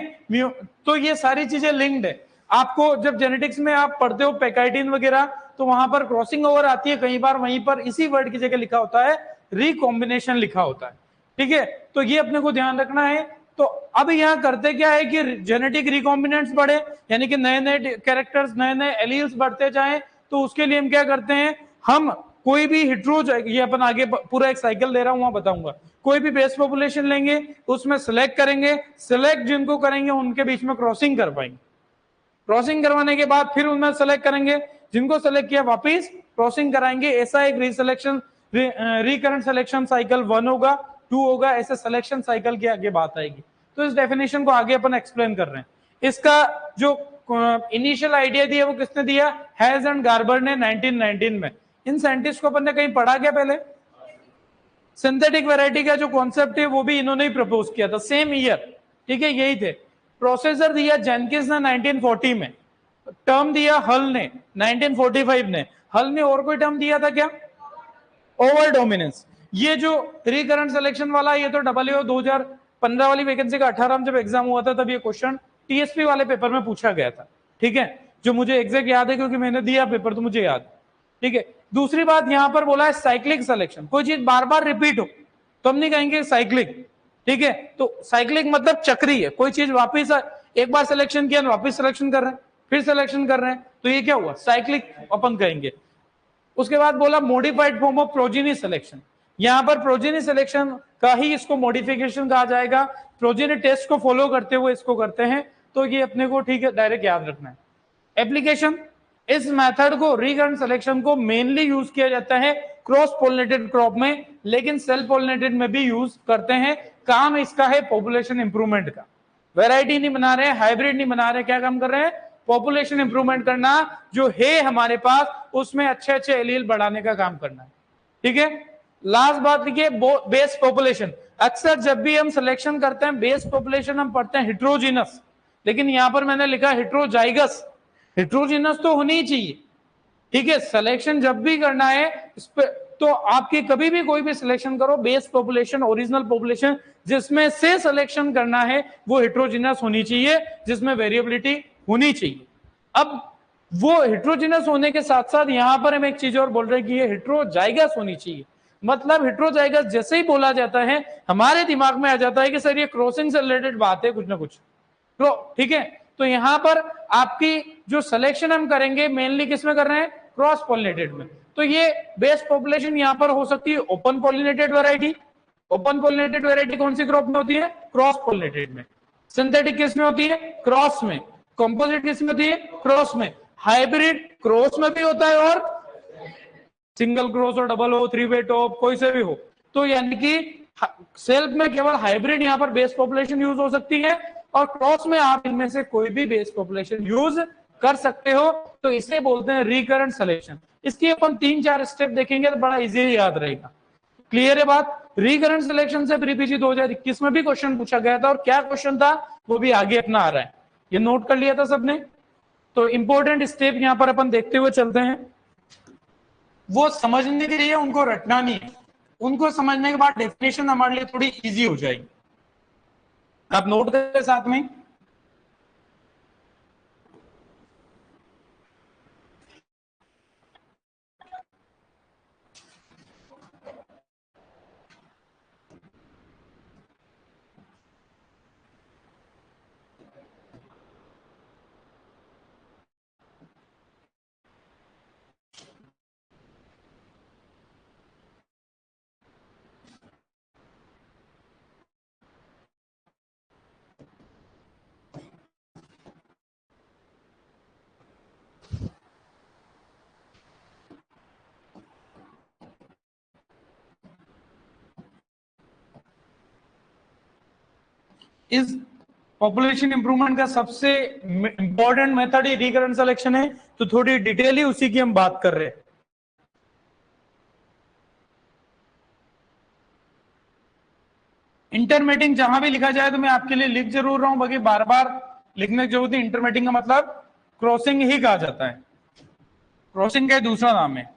तो ये सारी चीजें लिंक्ड है। आपको जब जेनेटिक्स में आप पढ़ते हो पैकाइटिन वगैरह, तो वहां पर क्रॉसिंग ओवर आती है कई बार, वहीं पर इसी वर्ड की जगह लिखा होता है रिकॉम्बिनेशन लिखा होता है। ठीक है, तो ये अपने को ध्यान रखना है। तो अब यहाँ करते क्या है कि जेनेटिक रिकॉम्बिनेंट्स बढ़े, यानी कि नए नए कैरेक्टर्स, नए नए एलील्स बढ़ते जाएं, तो उसके लिए हम क्या करते हैं, हम कोई भी हिट्रोज, ये अपन आगे पूरा एक साइकिल दे रहा हूं, वहां बताऊंगा। कोई भी बेस पॉपुलेशन लेंगे, उसमें सिलेक्ट करेंगे, सिलेक्ट जिनको करेंगे उनके बीच में क्रॉसिंग कर पाएंगे। क्रॉसिंग करवाने के बाद फिर उनमें सेलेक्ट करेंगे, जिनको सेलेक्ट किया वापिस क्रॉसिंग कराएंगे। ऐसा एक रीसिलेक्शन, रिकरेंट सिलेक्शन साइकिल 1 होगा, 2 होगा, ऐसे सिलेक्शन साइकिल की आगे बात आएगी। तो इस डेफिनेशन को आगे अपन एक्सप्लेन कर रहे हैं। इसका जो इनिशियल आइडिया दिया वो किसने दिया? हैज एंड गार्बर ने 1919 में। इन साइंटिस्ट को अपन ने कहीं पढ़ा क्या पहले? सिंथेटिक वैरायटी का जो कॉन्सेप्ट है वो भी इन्होंने ही प्रपोज किया था, सेम ईयर। ठीक है, यही थे। प्रोसेसर दिया जेनकिंस ने 1940 में, टर्म दिया हल ने 1945 ने। हल ने और कोई टर्म दिया था क्या? Over dominance. ये जो रिकरेंट सिलेक्शन वाला, ये तो डब्ल्यूओ 2015 वाली वैकेंसी का 18 में जब एग्जाम हुआ था तब ये क्वेश्चन टीएसपी वाले पेपर में पूछा गया था। ठीक है, जो मुझे एग्जैक्ट याद है क्योंकि मैंने दिया पेपर, तो मुझे याद है। ठीक है, दूसरी बात यहां पर बोला है साइक्लिक सिलेक्शन। कोई चीज बार बार रिपीट हो तो हम नहीं कहेंगे साइक्लिक। ठीक है, तो साइक्लिक मतलब चक्री है, कोई चीज वापिस एक बार सिलेक्शन किया, वापिस सिलेक्शन कर रहे हैं, फिर सिलेक्शन कर रहे हैं, तो ये क्या हुआ? साइक्लिक अपन कहेंगे। उसके बाद बोला modified form of progeny selection. यहां पर प्रोजेनी सिलेक्शन का ही इसको मॉडिफिकेशन कहा जाएगा। प्रोजेनी टेस्ट को फॉलो करते हुए इसको करते हैं, तो ये अपने को ठीक है डायरेक्ट याद रखना है। एप्लीकेशन, इस मेथड को, रिकरेंट सिलेक्शन को मेनली यूज किया जाता है क्रॉस पोलिनेटेड क्रॉप में, लेकिन सेल्फ पोलिनेटेड में भी यूज करते हैं। काम इसका है पॉपुलेशन इंप्रूवमेंट का। वैरायटी नहीं बना रहे, हाइब्रिड नहीं बना रहे, क्या काम कर रहे हैं? पॉपुलेशन इंप्रूवमेंट करना, जो है हमारे पास उसमें अच्छे अच्छे एलील बढ़ाने का काम करना है। ठीक है, लास्ट बात लिखिए, बेस पॉपुलेशन। अक्सर जब भी हम सिलेक्शन करते हैं बेस पॉपुलेशन हम पढ़ते हैं हिट्रोजिनस, लेकिन यहां पर मैंने लिखा हिट्रोजाइगस। हिट्रोजिनस तो होनी ही चाहिए। ठीक है, सिलेक्शन जब भी करना है इस पे, तो आपकी कभी भी कोई भी सिलेक्शन करो, बेस पॉपुलेशन, ओरिजिनल पॉपुलेशन जिसमें से सिलेक्शन करना है वो हिट्रोजिनस होनी चाहिए, जिसमें वेरिएबिलिटी होनी चाहिए। अब वो हिट्रोजिनस होने के साथ साथ यहां पर हम एक चीज और बोल रहे हैं कि ये हिट्रोजाइगस होनी चाहिए। मतलब हिट्रोजाइगस जैसे ही बोला जाता है हमारे दिमाग में आ जाता है कि सर ये क्रॉसिंग से रिलेटेड बात है कुछ ना कुछ। तो ठीक है, तो यहां पर आपकी जो सिलेक्शन हम करेंगे मेनली किस में कर रहे हैं? क्रॉस पॉलिनेटेड में। तो ये बेस पॉपुलेशन यहां पर हो सकती है open pollinated variety. Open pollinated variety कौन सी क्रॉप में होती है? क्रॉस पॉलिनेटेड में। सिंथेटिक किस में होती है? क्रॉस में। कंपोजिट किस में होती है? क्रॉस में। हाइब्रिड क्रॉस में भी होता है और सिंगल क्रॉस और डबल हो, 3 वे टॉप, कोई से भी हो। तो यानी कि सेल्फ में केवल हाइब्रिड यहां पर बेस पॉपुलेशन यूज हो सकती है, और क्रॉस में आप इनमें से कोई भी बेस पॉपुलेशन यूज कर सकते हो। तो इसे बोलते हैं रिकरेंट सिलेक्शन। इसकी अपन 3-4 स्टेप देखेंगे तो बड़ा इजी याद रहेगा। क्लियर है बात? रिकरेंट सिलेक्शन से प्रीपीजी 2021 में भी क्वेश्चन पूछा गया था, और क्या क्वेश्चन था वो भी आगे अपना आ रहा है। ये नोट कर लिया था सबने? तो इंपॉर्टेंट स्टेप यहां पर अपन देखते हुए चलते हैं। वो समझने के लिए उनको रटना नहीं है, उनको समझने के बाद डेफिनेशन हमारे लिए थोड़ी इजी हो जाएगी। आप नोट करें साथ में। इस पॉपुलेशन इंप्रूवमेंट का सबसे इंपॉर्टेंट मेथड ही रिकरेंट सिलेक्शन है, तो थोड़ी डिटेल ही उसी की हम बात कर रहे हैं। इंटरमीटिंग जहां भी लिखा जाए तो मैं आपके लिए लिख जरूर रहा हूं, बाकी बार बार लिखने की जरूरत नहीं। इंटरमीटिंग का मतलब क्रॉसिंग ही कहा जाता है, क्रॉसिंग का दूसरा नाम है।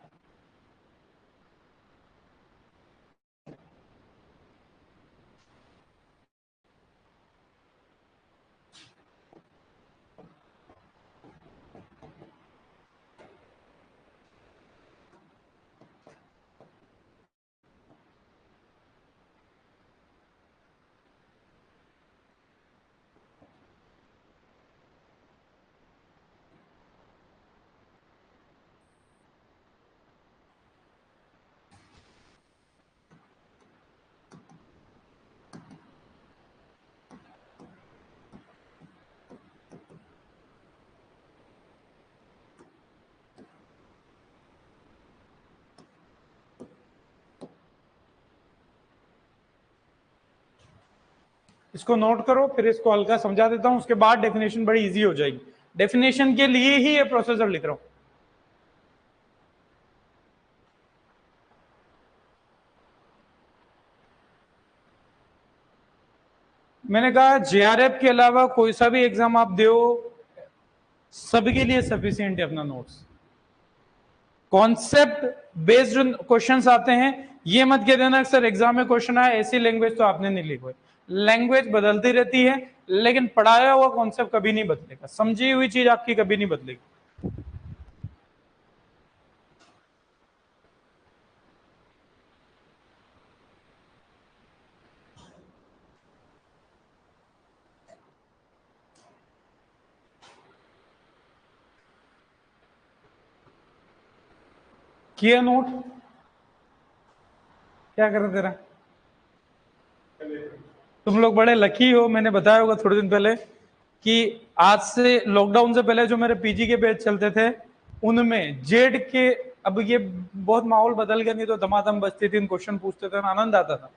इसको नोट करो, फिर इसको हल्का समझा देता हूं, उसके बाद डेफिनेशन बड़ी इजी हो जाएगी। डेफिनेशन के लिए ही ये प्रोसेसर लिख रहा हूं। मैंने कहा जेआरएफ के अलावा कोई सा भी एग्जाम आप दो, सबके लिए सफिशिएंट है अपना नोट्स। कॉन्सेप्ट बेस्ड क्वेश्चंस आते हैं, ये मत कह देना सर एग्जाम में क्वेश्चन आया ऐसी लैंग्वेज तो आपने नहीं लिखी। लैंग्वेज बदलती रहती है, लेकिन पढ़ाया हुआ कॉन्सेप्ट कभी नहीं बदलेगा, समझी हुई चीज आपकी कभी नहीं बदलेगी। किया नोट? क्या कर रहे तेरा? तुम लोग बड़े लकी हो, मैंने बताया होगा थोड़े दिन पहले कि आज से लॉकडाउन से पहले जो मेरे पीजी के बैच चलते थे उनमें जेड के, अब ये बहुत माहौल बदल गया, नहीं तो धमाधम बजती थी, क्वेश्चन पूछते थे, आनंद आता था।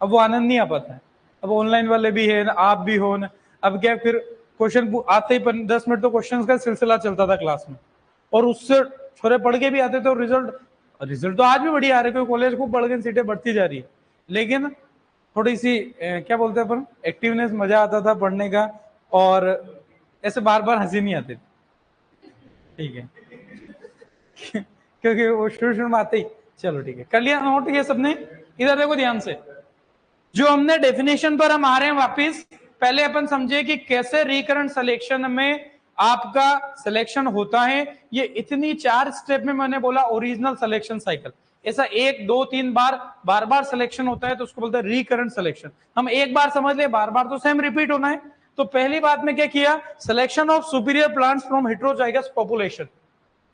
अब वो आनंद नहीं आ पाता है। अब ऑनलाइन वाले भी है, आप भी हो न, अब क्या फिर क्वेश्चन आते ही 10 मिनट तो क्वेश्चन का सिलसिला चलता था क्लास में, और उससे छोरे पढ़ के भी आते थे, और रिजल्ट तो आज भी बढ़िया आ रहे, कॉलेज को पढ़ के सीटें बढ़ती जा रही है, लेकिन थोड़ी सी क्या बोलते हैं अपन, एक्टिवनेस, मजा आता था पढ़ने का, और ऐसे बार बार हंसी नहीं आती। ठीक है क्योंकि वो शुरू में आते ही, चलो ठीक है, कर लिया नोट ये सबने? इधर देखो ध्यान से, जो हमने डेफिनेशन पर हम आ रहे हैं वापिस। पहले अपन समझे कि कैसे रिकरेंट सिलेक्शन में आपका सिलेक्शन होता है। ये इतनी 4 स्टेप में मैंने बोला ओरिजिनल सिलेक्शन साइकिल, ऐसा 1 2 3 बार बार सिलेक्शन होता है तो उसको बोलते हैं रिकरेंट सिलेक्शन। हम एक बार समझ ले, बार बार तो सेम रिपीट होना है। तो पहली बात में क्या किया, selection of superior plants from heterozygous population.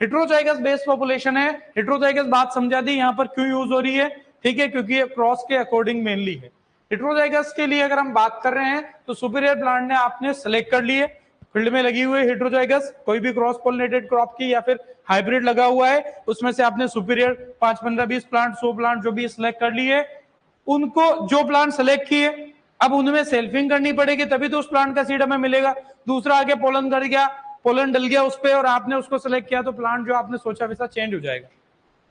Heterozygous based population है, हेटेरोजाइगस बात समझा दी, यहां पर क्यों यूज हो रही है, ठीक है, क्योंकि ये क्रॉस के अकॉर्डिंग मेनली है। हेटेरोजाइगस के लिए अगर हम बात कर रहे हैं तो सुपीरियर प्लांट ने आपने सेलेक्ट कर लिए, फील्ड में लगी हुई हेटेरोजाइगस, कोई भी क्रॉस पॉलिनेटेड क्रॉप की या फिर हाइब्रिड लगा हुआ है, उसमें से आपने सुपीरियर 5 15 20 प्लांट 100 प्लांट जो भी सिलेक्ट कर लिए। उनको जो प्लांट सेलेक्ट किए, अब उनमें सेल्फिंग करनी पड़ेगी, तभी तो उस प्लांट का सीड हमें मिलेगा। दूसरा आगे पोलन कर गया, पोलन डल गया उस पर और आपने उसको सेलेक्ट किया, तो प्लांट जो आपने सोचा वैसा चेंज हो जाएगा,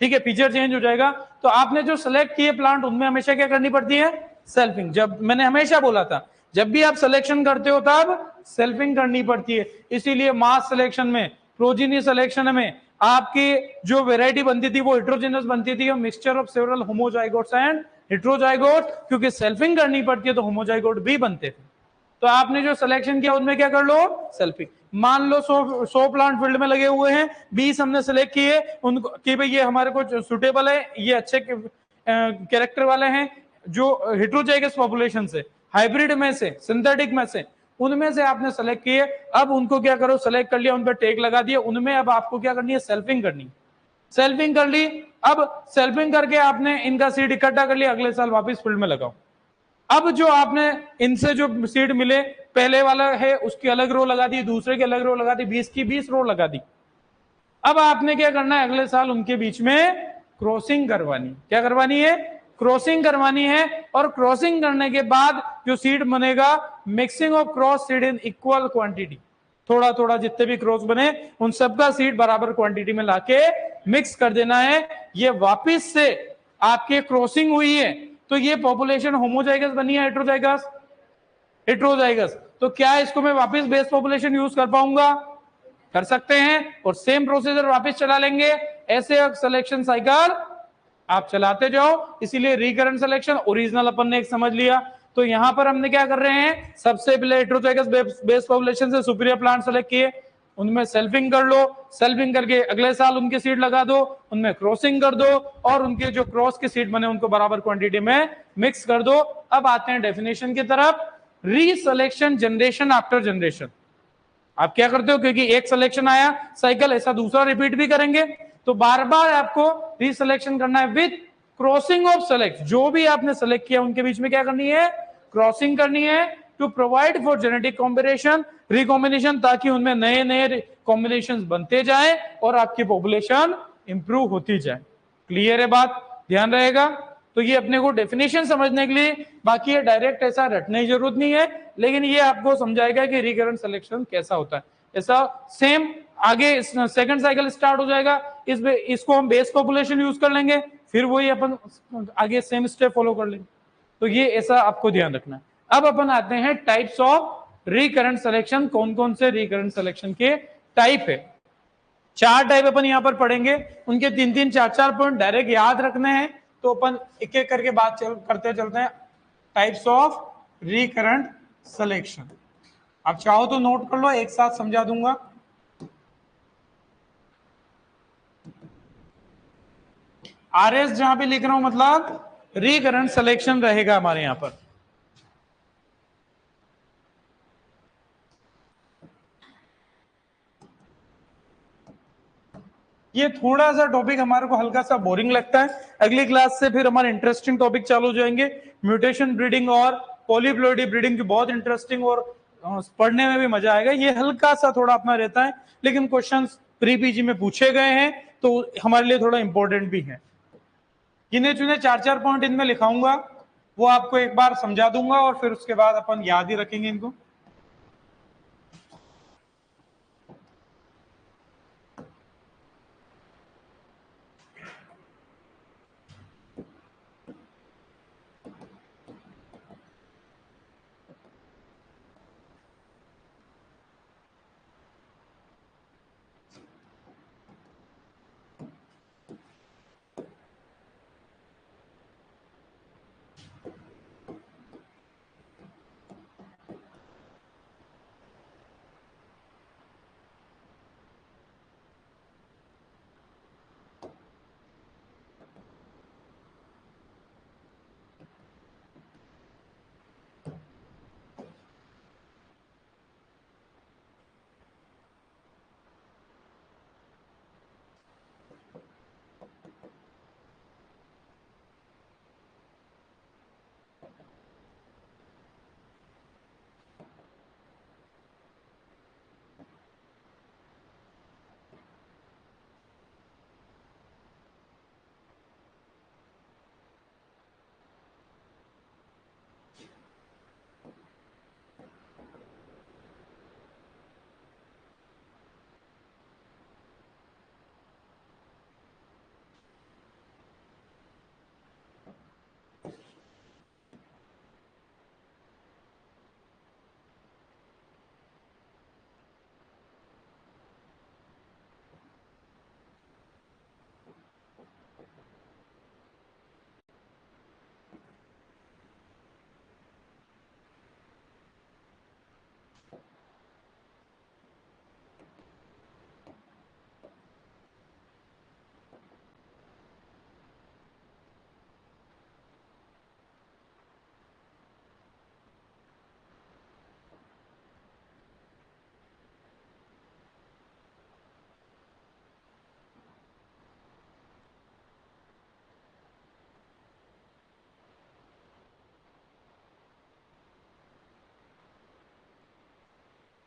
ठीक है, फीचर चेंज हो जाएगा। तो आपने जो सेलेक्ट किए प्लांट, उनमें हमेशा क्या करनी पड़ती है, सेल्फिंग। जब मैंने हमेशा बोला था, जब भी आप सिलेक्शन करते हो तब सेल्फिंग करनी पड़ती है। इसीलिए मास सिलेक्शन में, प्रोजीनी सिलेक्शन में आपकी जो वेराइटी बनती थी वो हेटेरोजेनस बनती थी, मिक्सचर ऑफ सेवरल होमोजाइगोट्स एंड हेटेरोजाइगोट, क्योंकि सेल्फिंग करनी पड़ती है तो होमोजाइगोट भी बनते थे। तो आपने जो सिलेक्शन किया उनमें क्या कर लो, सेल्फिंग। मान लो 100 प्लांट फील्ड में लगे हुए हैं, 20 हमने सिलेक्ट किए उनको कि भाई ये हमारे को सुटेबल है, ये अच्छे कैरेक्टर वाले हैं, जो हेटेरोजाइगस पॉपुलेशन से, हाइब्रिड में से, सिंथेटिक में से, उनमें से आपने सेलेक्ट किए। अब उनको क्या करो, सेलेक्ट कर लिया, उन पर टेक लगा दिया, उनमें अब आपको क्या करनी है, सेल्फिंग करनी। सेल्फिंग कर ली, अब सेल्फिंग करके आपने इनका सीड इकट्ठा कर लिया, अगले साल वापस फील्ड में लगाओ। अब जो आपने इनसे जो सीड मिले, पहले वाला है उसकी अलग रो लगा दी, दूसरे की अलग रो लगा दी, 20 की 20 रो लगा दी। अब आपने क्या करना है, अगले साल उनके बीच में क्रॉसिंग करवानी। क्या करवानी है, क्रॉसिंग करवानी है। और क्रॉसिंग करने के बाद जो सीड बनेगा, mixing of cross seed in equal quantity, थोड़ा थोड़ा जितने भी क्रॉस बने उन सबका सीड बराबर क्वांटिटी में लाके मिक्स कर देना है। ये वापिस से आपके क्रॉसिंग हुई है तो ये पॉपुलेशन होमोजाइगस बनी है हेटेरोजाइगस? हेटेरोजाइगस। तो क्या इसको मैं वापस बेस पॉपुलेशन यूज कर पाऊंगा? कर सकते हैं, और सेम प्रोसीजर वापस चला लेंगे। ऐसे सिलेक्शन साइकिल आप चलाते जाओ, इसीलिए रिकरेंट सिलेक्शन ओरिजिनल अपन ने एक समझ लिया। तो यहां पर हमने क्या कर रहे हैं, सबसे पहले हेटेरोजाइगस बेस पॉपुलेशन से सुपीरियर प्लांट सेलेक्ट किए, उनमें सेल्फिंग कर लो, सेल्फिंग करके अगले साल उनके सीड लगा दो, उनमें क्रॉसिंग कर दो, और उनके जो क्रॉस के सीड बने उनको बराबर क्वांटिटी में मिक्स कर दो। अब आते हैं डेफिनेशन की तरफ। रीसिलेक्शन जनरेशन आफ्टर जनरेशन। आप क्या करते हो, क्योंकि एक सिलेक्शन आया साइकिल, ऐसा दूसरा रिपीट भी करेंगे, तो बार बार आपको रीसिलेक्शन करना है विद क्रॉसिंग ऑफ सेलेक्ट। जो भी आपने सेलेक्ट किया उनके बीच में क्या करनी है, क्रॉसिंग करनी है, to provide for genetic combination, recombination, ताकि उनमें नए नए कॉम्बिनेशन बनते जाए और आपकी पॉपुलेशन इंप्रूव होती जाए। क्लियर है बात? ध्यान रहेगा। तो ये अपने को डेफिनेशन समझने के लिए, बाकी ये डायरेक्ट ऐसा रटने की जरूरत नहीं है, लेकिन ये आपको समझाएगा कि रिकरेंट सिलेक्शन कैसा होता है। ऐसा सेम आगे सेकंड साइकिल स्टार्ट हो जाएगा, इसको हम बेस पॉपुलेशन यूज कर लेंगे, फिर वही अपन आगे सेम स्टेप फॉलो कर लेंगे। तो ये ऐसा आपको ध्यान रखना है। अब अपन आते हैं टाइप्स ऑफ रिकरेंट सिलेक्शन। कौन कौन से रिकरेंट सिलेक्शन के टाइप है? 4 टाइप अपन यहां पर पढ़ेंगे, उनके 3-3 4-4 पॉइंट डायरेक्ट याद रखने हैं, तो अपन एक एक करके बात करते चलते हैं। टाइप्स ऑफ रिकरेंट सिलेक्शन, आप चाहो तो नोट कर लो, एक साथ समझा दूंगा। आरएस जहां भी लिख रहा हूं मतलब रिकरेंट सिलेक्शन रहेगा हमारे यहां पर। ये थोड़ा सा टॉपिक हमारे को हल्का सा बोरिंग लगता है, अगली क्लास से फिर हमारे इंटरेस्टिंग टॉपिक चालू हो जाएंगे। म्यूटेशन ब्रीडिंग और पॉलीप्लोइडी ब्रीडिंग की बहुत इंटरेस्टिंग और पढ़ने में भी मजा आएगा। ये हल्का सा थोड़ा अपना रहता है, लेकिन क्वेश्चंस प्री पीजी में पूछे गए हैं, तो हमारे लिए थोड़ा इंपॉर्टेंट भी है। गिने चुने 4-4 पॉइंट इनमें लिखाऊंगा, वो आपको एक बार समझा दूंगा, और फिर उसके बाद अपन याद ही रखेंगे इनको।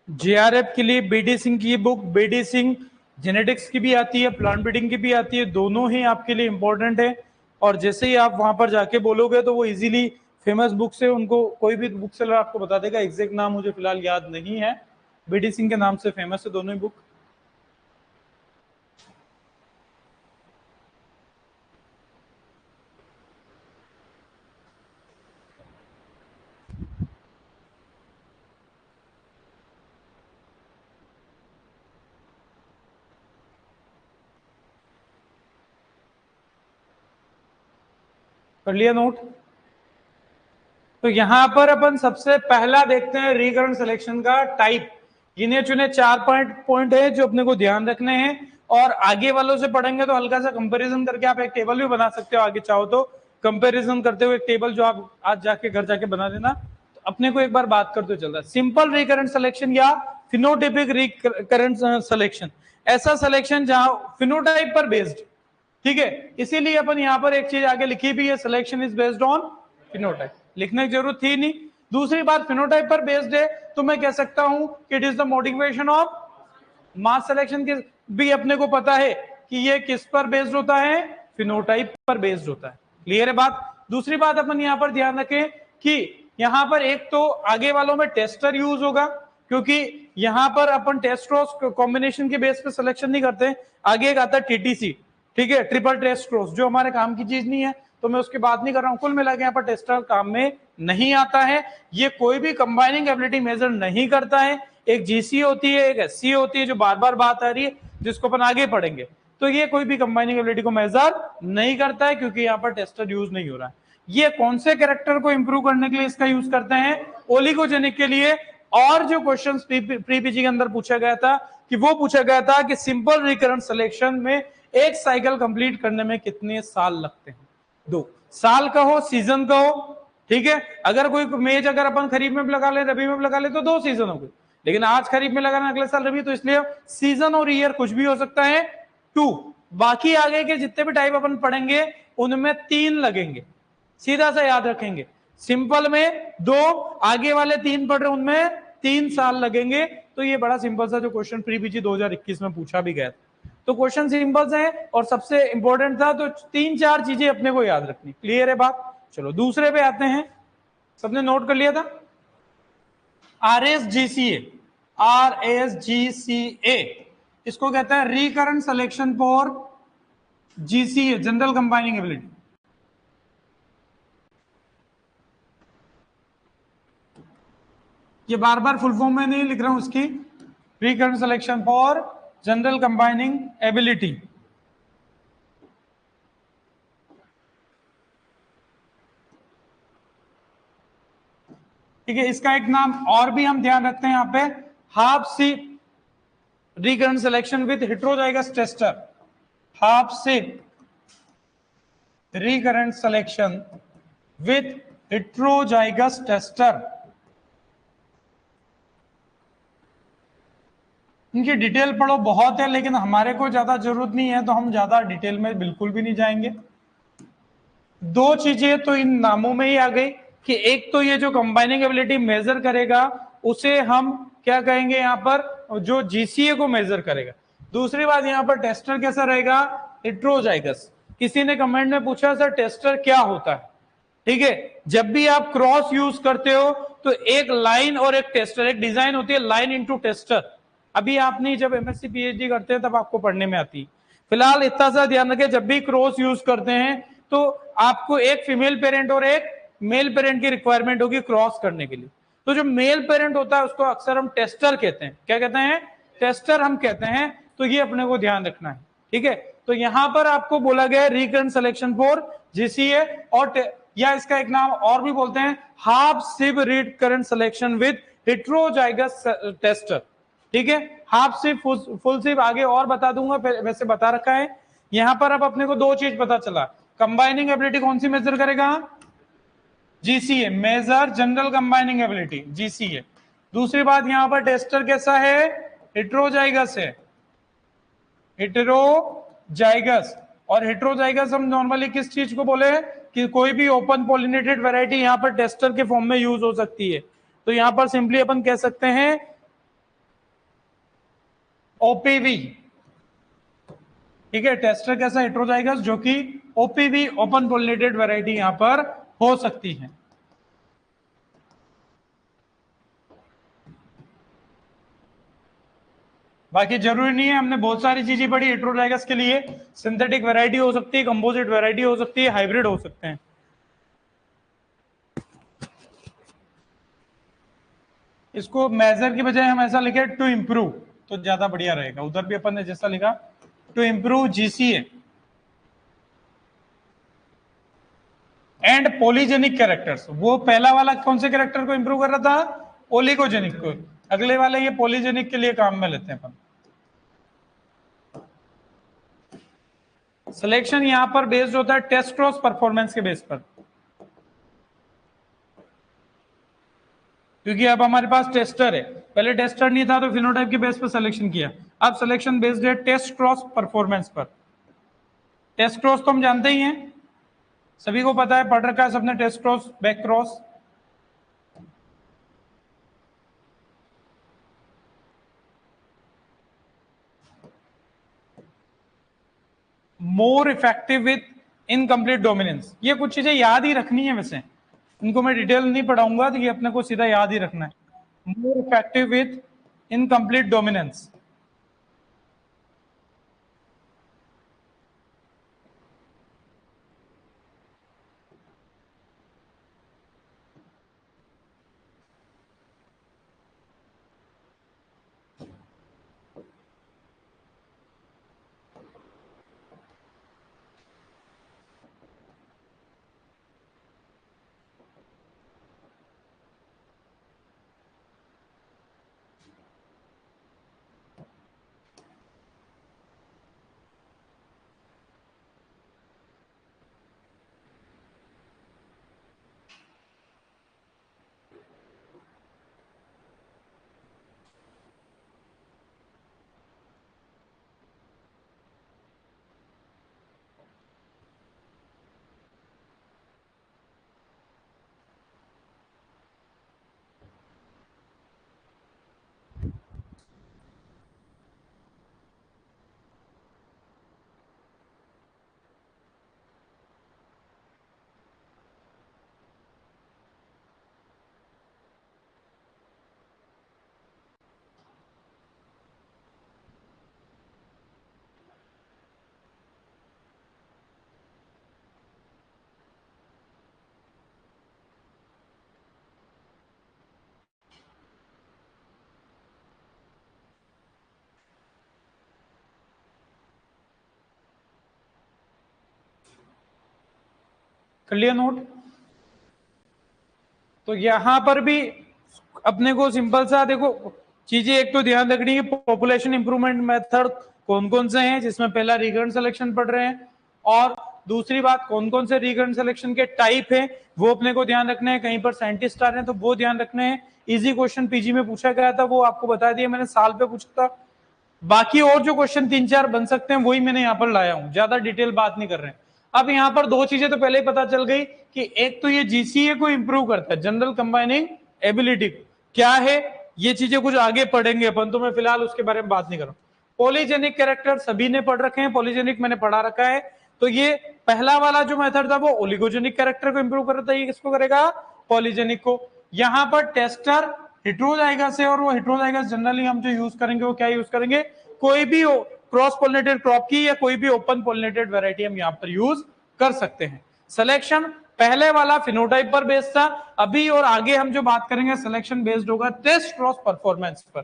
जेआरएफ के लिए बीडी सिंह की बुक, बीडी सिंह जेनेटिक्स की भी आती है, प्लांट ब्रीडिंग की भी आती है, दोनों ही आपके लिए इंपॉर्टेंट है। और जैसे ही आप वहां पर जाके बोलोगे तो वो इजीली फेमस बुक से, उनको कोई भी बुक सेलर आपको बता देगा, एग्जैक्ट नाम मुझे फिलहाल याद नहीं है, बीडी सिंह के नाम से फेमस है दोनों ही बुक। कर लिया नोट। तो यहां पर अपन सबसे पहला देखते हैं रिकरेंट सिलेक्शन का टाइप। गिने चुने 4 पॉइंट है जो अपने को ध्यान रखने हैं, और आगे वालों से पढ़ेंगे तो हल्का सा कंपैरिजन करके आप एक टेबल भी बना सकते हो आगे चाहो तो। कंपैरिजन करते हुए एक टेबल जो आप आज जाके घर जाके बना देना। तो अपने को एक बार बात करते चल रहा है सिंपल रिकरेंट सिलेक्शन या फिनोटाइपिक रिकरेंट सिलेक्शन। ऐसा सिलेक्शन जहां फिनोटाइप पर बेस्ड, ठीक है, इसीलिए अपन यहां पर एक चीज आगे लिखी भी है, selection is based on phenotype. लिखने की जरूरत थी नहीं। दूसरी बात, फिनोटाइप पर बेस्ड है तो मैं कह सकता हूं कि it is the modification of mass selection. के भी अपने को पता है कि ये किस पर बेस्ड होता है, फिनोटाइप पर बेस्ड होता है। क्लियर है बात। दूसरी बात अपन यहां पर ध्यान रखें कि यहां पर एक तो आगे वालों में टेस्टर यूज होगा, क्योंकि यहां पर अपन टेस्ट क्रॉस कॉम्बिनेशन के बेस पे सिलेक्शन नहीं करते। आगे एक आता है टीटीसी, ठीक है, ट्रिपल टेस्ट क्रॉस, जो हमारे काम की चीज नहीं है तो मैं उसकी बात नहीं कर रहा हूं। कुल मिला के यहाँ पर टेस्टर काम में नहीं आता है। ये कोई भी कंबाइनिंग एबिलिटी मेजर नहीं करता है। एक जीसी होती है, एक एससी होती है, जो बार बार बात आ रही है जिसको अपन आगे पढ़ेंगे। तो ये कोई भी कंबाइनिंग एबिलिटी को मेजर नहीं करता है, क्योंकि यहाँ पर टेस्टर यूज नहीं हो रहा है। ये कौन से कैरेक्टर को इंप्रूव करने के लिए इसका यूज करते हैं, ओलिगोजेनिक के लिए। और जो क्वेश्चन प्री पीजी के अंदर पूछा गया था कि वो पूछा गया था कि सिंपल रिकरेंट सिलेक्शन में एक साइकिल कंप्लीट करने में कितने साल लगते हैं। 2 साल का हो, सीजन का हो, ठीक है। अगर कोई मेज अगर अपन खरीफ में लगा ले, रबी में लगा ले तो 2 सीजन हो गए, लेकिन आज खरीफ में लगाना, अगले साल रबी, तो इसलिए सीजन और ईयर कुछ भी हो सकता है 2। बाकी आगे के जितने भी टाइप अपन पढ़ेंगे उनमें 3 लगेंगे, सीधा सा याद रखेंगे। सिंपल में 2, आगे वाले 3 पढ़ रहे उनमें 3 साल लगेंगे। तो ये बड़ा सिंपल सा जो क्वेश्चन प्री पीजी 2021 में पूछा भी गया था। तो क्वेश्चन सिंपल है और सबसे इंपॉर्टेंट था, तो 3-4 चीजें अपने को याद रखनी। क्लियर है बात। चलो दूसरे पे आते हैं। सबने नोट कर लिया था RSGCA। RSGCA इसको कहता है recurrent selection for GCA, general combining ability. ये बार बार फुल फॉर्म में नहीं लिख रहा हूं उसकी, recurrent selection for general combining ability. ठीक है, इसका एक नाम और भी हम ध्यान रखते हैं यहां पे, half sib recurrent selection with heterozygous tester. Half sib recurrent selection with heterozygous tester. इनकी डिटेल पढ़ो, बहुत है, लेकिन हमारे को ज्यादा जरूरत नहीं है तो हम ज्यादा डिटेल में बिल्कुल भी नहीं जाएंगे। 2 चीजें तो इन नामों में ही आ गई कि एक तो ये जो कंबाइनिंग एबिलिटी मेजर करेगा उसे हम क्या कहेंगे यहां पर, जो जीसीए को मेजर करेगा। दूसरी बात, यहां पर टेस्टर कैसा रहेगा, हेटेरोजाइगस। किसी ने कमेंट में पूछा सर टेस्टर क्या होता है। ठीक है, जब भी आप क्रॉस यूज करते हो तो एक लाइन और एक टेस्टर, एक डिजाइन होती है लाइन इनटू टेस्टर। अभी आपने जब एमएससी पीएचडी करते हैं तब आपको पढ़ने में आती है। फिलहाल इतना सा ध्यान रखें, जब भी क्रॉस यूज करते हैं तो आपको एक फीमेल पेरेंट और एक मेल पेरेंट की रिक्वायरमेंट होगी क्रॉस करने के लिए। तो जो मेल पेरेंट होता है उसको अक्सर हम टेस्टर कहते हैं। क्या कहते हैं, टेस्टर हम कहते हैं। तो ये अपने को ध्यान रखना है। ठीक है, तो यहां पर आपको बोला गया रिकरेंट सिलेक्शन फॉर जीसीए, और या इसका एक नाम और भी बोलते हैं हाफ सिब recurrent selection with heterozygous tester. ठीक है, हाफ सिप फुल सिप आगे और बता दूंगा, वैसे बता रखा है। यहां पर अब अपने को 2 चीज पता चला, कंबाइनिंग एबिलिटी कौन सी मेजर करेगा, GCA, measure general combining ability, GCA. दूसरी बात, यहां पर टेस्टर कैसा है, हेटेरोजाइगस है, हेटेरोजाइगस। और हेटेरोजाइगस हम नॉर्मली किस चीज को बोले कि कोई भी ओपन पॉलिनेटेड वैरायटी यहां पर टेस्टर के फॉर्म में यूज हो सकती है। तो यहां पर सिंपली अपन कह सकते हैं ओपीवी। ठीक है, टेस्टर कैसा, हेटेरोजाइगस, जो कि ओपीवी, ओपन पॉलिनेटेड वैरायटी यहां पर हो सकती है। बाकी जरूरी नहीं है, हमने बहुत सारी चीजें पढ़ी हेटेरोजाइगस के लिए। सिंथेटिक वैरायटी हो सकती है, कंपोजिट वैरायटी हो सकती है, हाइब्रिड हो सकते हैं। इसको मेजर की बजाय हम ऐसा लिखे टू इंप्रूव, तो ज्यादा बढ़िया रहेगा। उधर भी अपन ने जैसा लिखा to improve GCA and polygenic characters, वो पहला वाला कौन से कैरेक्टर को इंप्रूव कर रहा था, ओलिगोजेनिक को, अगले वाले ये पॉलीजेनिक के लिए काम में लेते हैं अपन। सिलेक्शन यहां पर बेस्ड होता है टेस्ट क्रॉस परफॉर्मेंस के बेस पर, क्योंकि अब हमारे पास टेस्टर है, पहले टेस्टर नहीं था तो फिनोटाइप के बेस पर सिलेक्शन किया, अब सिलेक्शन बेस्ड है टेस्ट क्रॉस परफॉर्मेंस पर। टेस्ट क्रॉस तो हम जानते ही हैं, सभी को पता है, पढ़ रखा है सबने test cross, back cross. More effective with incomplete dominance, ये कुछ चीजें याद ही रखनी है, वैसे इनको मैं डिटेल नहीं पढ़ाऊंगा, तो ये अपने को सीधा याद ही रखना है। मोर इफेक्टिव विथ इनकम्प्लीट डोमिनेंस, कर लिया नोट। तो यहां पर भी अपने को सिंपल सा देखो चीजें एक तो ध्यान रखनी है, पॉपुलेशन इंप्रूवमेंट मेथड कौन कौन से हैं, जिसमें पहला रिकरेंट सिलेक्शन पढ़ रहे हैं, और दूसरी बात कौन कौन से रिकरेंट सिलेक्शन के टाइप है वो अपने को ध्यान रखना है, कहीं पर साइंटिस्ट आ रहे हैं तो वो ध्यान रखना है। इजी क्वेश्चन पीजी में पूछा गया था, वो आपको बता दिया मैंने, साल पे पूछा था। बाकी और जो क्वेश्चन 3-4 बन सकते हैं वही मैंने यहाँ पर लाया हूं, ज्यादा डिटेल बात नहीं कर रहे हैं। अब यहाँ पर दो चीजें तो पहले ही पता चल गई कि एक तो ये जीसीए को इंप्रूव करता है, जनरल कंबाइनिंग एबिलिटी, क्या है ये चीजें कुछ आगे पढ़ेंगे अपन, तो मैं फिलहाल उसके बारे में बात नहीं कर रहा हूं। पॉलीजेनिक कैरेक्टर सभी ने पढ़ रखे हैं, पॉलीजेनिक मैंने पढ़ा रखा है, तो ये पहला वाला जो मेथड था वो ओलिगोजेनिक कैरेक्टर को इंप्रूव कर रहा था, ये किसको करेगा, पॉलीजेनिक को। यहां पर टेस्टर हेट्रोजाइगस है, और वो हेट्रोजाइगस जनरली हम जो यूज करेंगे वो क्या यूज करेंगे, कोई भी क्रॉस पोलिनेटेड क्रॉप की या कोई भी ओपन पोलिनेटेड वैरायटी हम यहाँ पर यूज कर सकते हैं। सिलेक्शन पहले वाला फिनोटाइप पर बेस्ड था, अभी और आगे हम जो बात करेंगे सिलेक्शन बेस्ड होगा टेस्ट क्रॉस परफॉर्मेंस पर,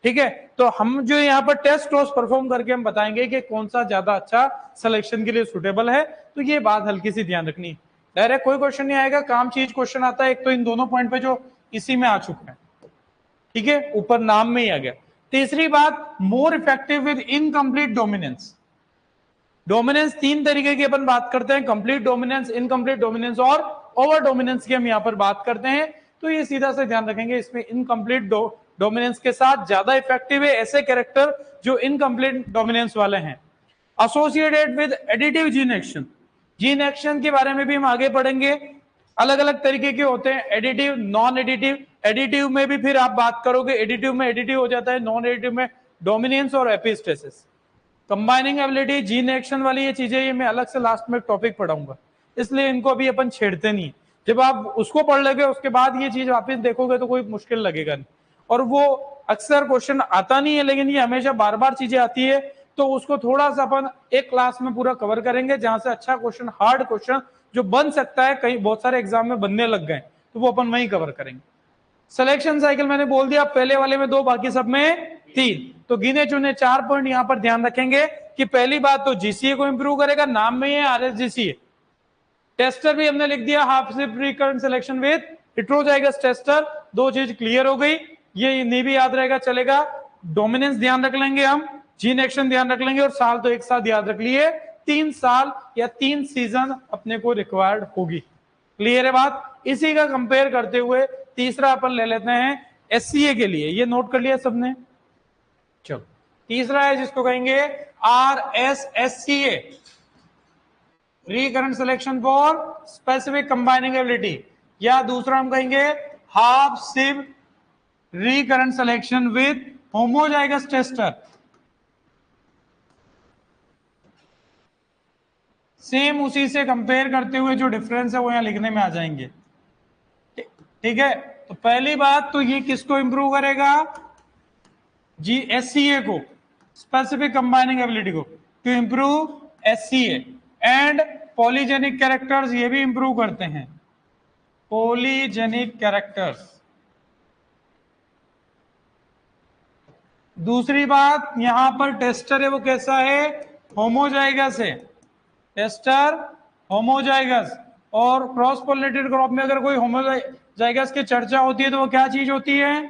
ठीक है। तो हम जो यहाँ पर टेस्ट क्रॉस परफॉर्म करके हम बताएंगे कि कौन सा ज्यादा अच्छा सिलेक्शन के लिए सुटेबल है, तो ये बात हल्की सी ध्यान रखनी है। डायरेक्ट कोई क्वेश्चन नहीं आएगा, काम चीज क्वेश्चन आता है, एक तो इन दोनों पॉइंट पे जो इसी में आ चुका है, ठीक है, ऊपर नाम में ही आ गया। तीसरी बात, more effective with incomplete dominance. Dominance तीन तरीके की अपन बात करते हैं, कंप्लीट डोमिनेंस, इनकम्प्लीट डोमिनेंस और ओवर डोमिनेंस की हम यहां पर बात करते हैं। तो ये सीधा से ध्यान रखेंगे, इसमें इनकम्प्लीट डोमिनेंस के साथ ज्यादा इफेक्टिव है ऐसे कैरेक्टर जो इनकम्प्लीट डोमिनेंस वाले हैं। Associated with additive gene action, gene action के बारे में भी हम आगे पढ़ेंगे, अलग अलग तरीके के होते हैं, एडिटिव, नॉन एडिटिव। एडिटिव में भी फिर आप बात करोगे, एडिटिव में एडिटिव हो जाता है, नॉन एडिटिव में डोमिनेंस और epistasis. Combining ability, gene action वाली ये चीजें, ये मैं अलग से लास्ट में टॉपिक पढ़ाऊंगा, इसलिए इनको अभी अपन छेड़ते नहीं। जब आप उसको पढ़ लोगे उसके बाद ये चीज वापस देखोगे तो कोई मुश्किल लगेगा नहीं, और वो अक्सर क्वेश्चन आता नहीं है, लेकिन ये हमेशा बार बार चीजें आती है, तो उसको थोड़ा सा अपन एक क्लास में पूरा कवर करेंगे, जहां से अच्छा क्वेश्चन, हार्ड क्वेश्चन जो बन सकता है, कहीं बहुत सारे एग्जाम में बनने लग गए, तो वो अपन वही कवर करेंगे। सिलेक्शन साइकिल मैंने बोल दिया, पहले वाले में 2, बाकी सब में 3, तो गिने चुने 4 पॉइंट यहां पर ध्यान रखेंगे कि पहली बात तो जीसीए को इंप्रूव करेगा, नाम में ही आरएसजीसी है, टेस्टर भी हमने लिख दिया, half sib recurrent selection with heterozygous tester. दो चीज क्लियर हो गई, ये नहीं भी याद रहेगा चलेगा। डोमिनेंस ध्यान रख लेंगे हम, जीन एक्शन ध्यान रख लेंगे, और साल तो एक साथ याद रख लिए, 3 साल या 3 सीजन अपने को रिक्वायर्ड होगी। क्लियर है बात। इसी का कंपेयर करते हुए तीसरा अपन ले लेते हैं एससीए के लिए, ये नोट कर लिया सबने। चलो तीसरा है जिसको कहेंगे RSSCA, recurrent selection for specific combining ability, या दूसरा हम कहेंगे half sib recurrent selection with homozygous tester. Same उसी से कंपेयर करते हुए जो डिफरेंस है वो यहां लिखने में आ जाएंगे। ठीक है, तो पहली बात तो ये किसको इंप्रूव करेगा, जी एससीए को, स्पेसिफिक कंबाइनिंग एबिलिटी को, to improve SCA. And polygenic characters ये भी इंप्रूव करते हैं, पॉलीजेनिक कैरेक्टर्स। दूसरी बात यहां पर टेस्टर है वो कैसा है, होमोजाइगस है, टेस्टर होमोजाइगस। और क्रॉस पोलिनेटेड क्रॉप में अगर कोई होमोजाइगस की चर्चा होती है तो वो क्या चीज होती है,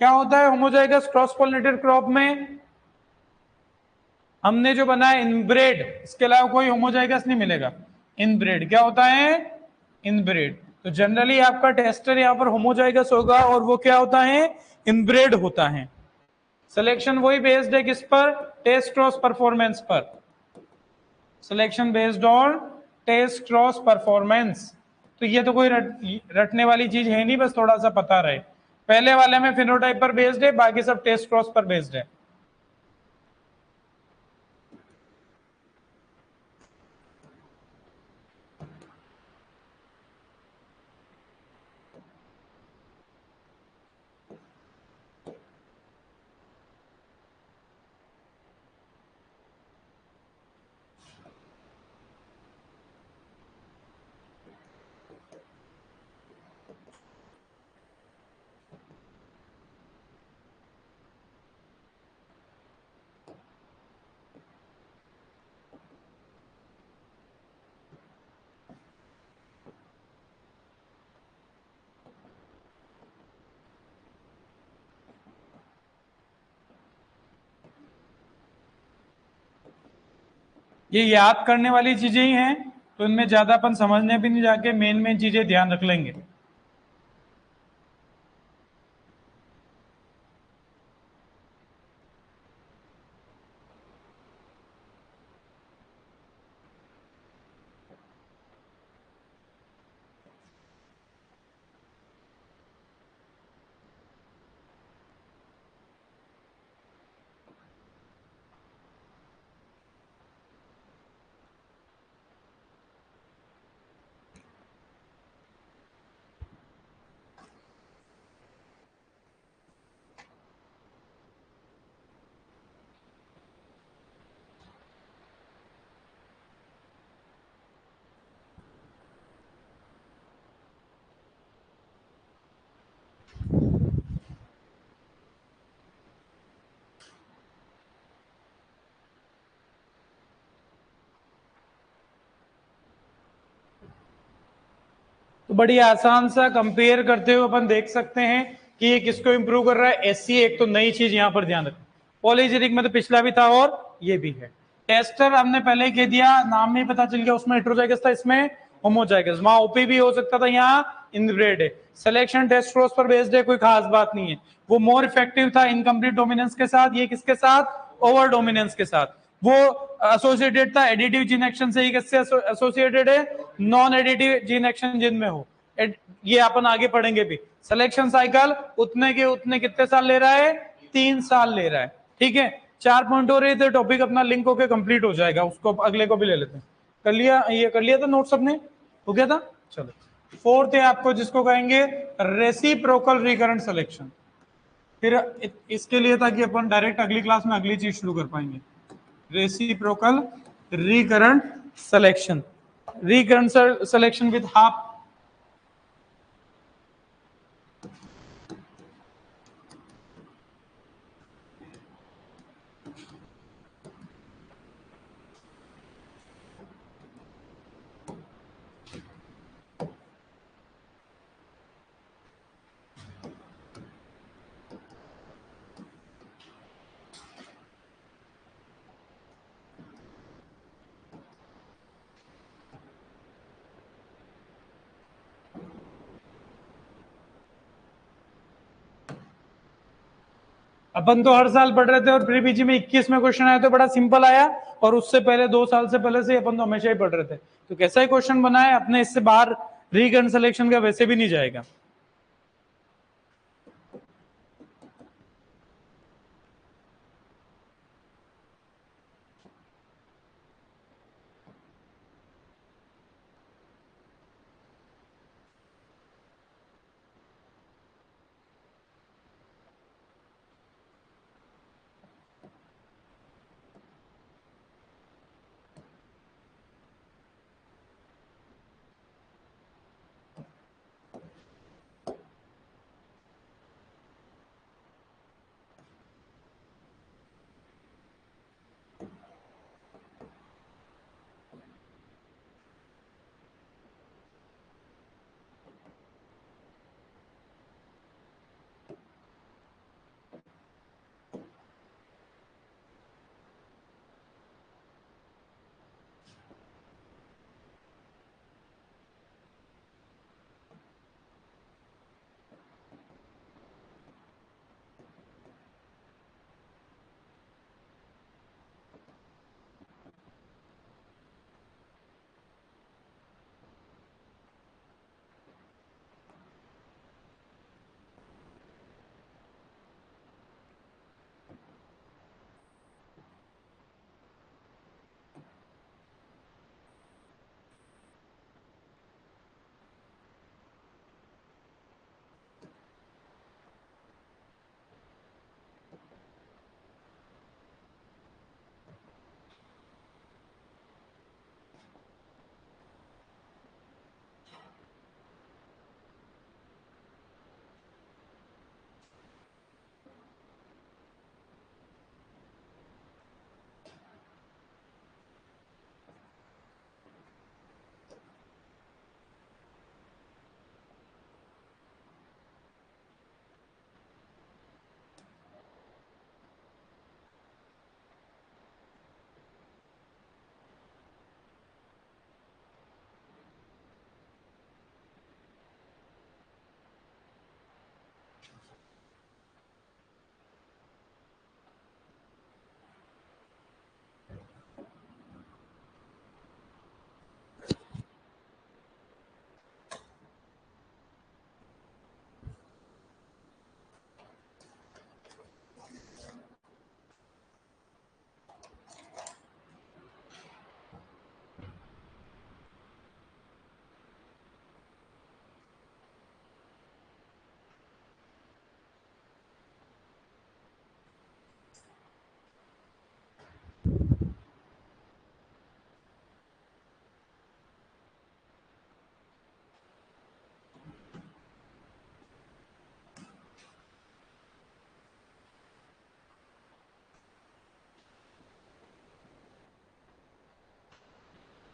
क्या होता है होमोजाइगस क्रॉस पोलिनेटेड क्रॉप में, हमने जो बनाया इनब्रेड, इसके अलावा कोई होमोजाइगस नहीं मिलेगा। इनब्रेड क्या होता है, इनब्रेड। तो जनरली आपका टेस्टर यहां पर होमोजाइगस होगा और वो क्या होता है, इनब्रेड होता है। सिलेक्शन वही बेस्ड है किस पर, टेस्ट क्रॉस परफॉर्मेंस पर, selection based on test cross performance. तो ये तो कोई रटने वाली चीज है नहीं, बस थोड़ा सा पता रहे। पहले वाले में फिनोटाइप पर बेस्ड है, बाकी सब टेस्ट क्रॉस पर बेस्ड है। ये याद करने वाली चीजें ही हैं, तो इनमें ज्यादा अपन समझने भी नहीं जाके मेन मेन चीजें ध्यान रख लेंगे। तो बड़ी आसान सा कंपेयर करते हुए अपन देख सकते हैं कि ये किसको इंप्रूव कर रहा है, एससी। एक तो नई चीज यहां पर ध्यान रखें, पॉलीजेनिक में तो पिछला भी था और ये भी है। टेस्टर हमने पहले ही कह दिया, नाम में पता चल गया, उसमें हेटेरोजाइगस था, इसमें होमोजाइगस। वहां ओपी भी हो सकता था, यहाँ इनब्रेड है। सिलेक्शन टेस्ट क्रॉस पर बेस्ड है, कोई खास बात नहीं है। वो मोर इफेक्टिव था इनकम्प्लीट डोमिनेंस के साथ, ये किसके साथ, ओवर डोमिनेंस के साथ। वो एसोसिएटेड था एडिटिव जीन एक्शन से, ही किससे एसोसिएटेड है, नॉन एडिटिव जीन एक्शन जिनमें हो। ये अपन आगे पढ़ेंगे भी। सिलेक्शन साइकिल उतने के उतने कितने साल ले रहा है, 3 साल ले रहा है। ठीक है, 4 पॉइंट हो रहे थे, टॉपिक अपना लिंक होकर कंप्लीट हो जाएगा, उसको अगले को भी ले लेते हैं। कर लिया, ये कर लिया था नोट सबने, हो गया था। चलो फोर्थ है आपको जिसको कहेंगे रेसिप्रोकल रिकरेंट सिलेक्शन। फिर इसके लिए था कि अपन डायरेक्ट अगली क्लास में अगली चीज शुरू कर पाएंगे। Reciprocal recurrent selection, recurrent selection with half. अपन तो हर साल पढ़ रहे थे और प्री पीजी में 21 में क्वेश्चन आया तो बड़ा सिंपल आया, और उससे पहले 2 साल से पहले से अपन तो हमेशा ही पढ़ रहे थे, तो कैसा ही क्वेश्चन बनाए अपने इससे बाहर रिकन सिलेक्शन का वैसे भी नहीं जाएगा।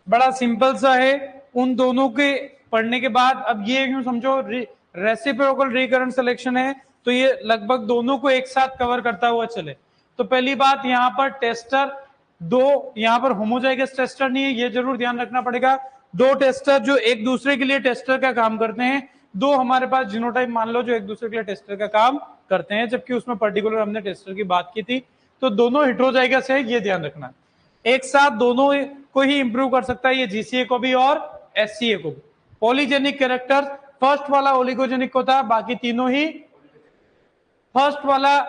बड़ा सिंपल सा है, उन दोनों के पढ़ने के बाद अब ये क्यों समझो रेसिप्रोकल रिकरेंट सिलेक्शन है, तो ये लगभग दोनों को एक साथ कवर करता हुआ चले। तो पहली बात यहाँ पर टेस्टर दो, यहाँ पर होमोजाइगस टेस्टर नहीं है, ये जरूर ध्यान रखना पड़ेगा। दो टेस्टर जो एक दूसरे के लिए टेस्टर का काम करते हैं, दो हमारे पास जीनोटाइप मान लो जो एक दूसरे के लिए टेस्टर का काम करते हैं, जबकि उसमें पर्टिकुलर हमने टेस्टर की बात की थी। तो दोनों हेटेरोजाइगस है, ये ध्यान रखना। एक साथ दोनों को ही इंप्रूव कर सकता है, ये जीसीए को भी और एससीए को भी। पॉलीजेनिक कैरेक्टर, फर्स्ट वाला ओलिगोजेनिक को था, बाकी तीनों ही फर्स्ट वाला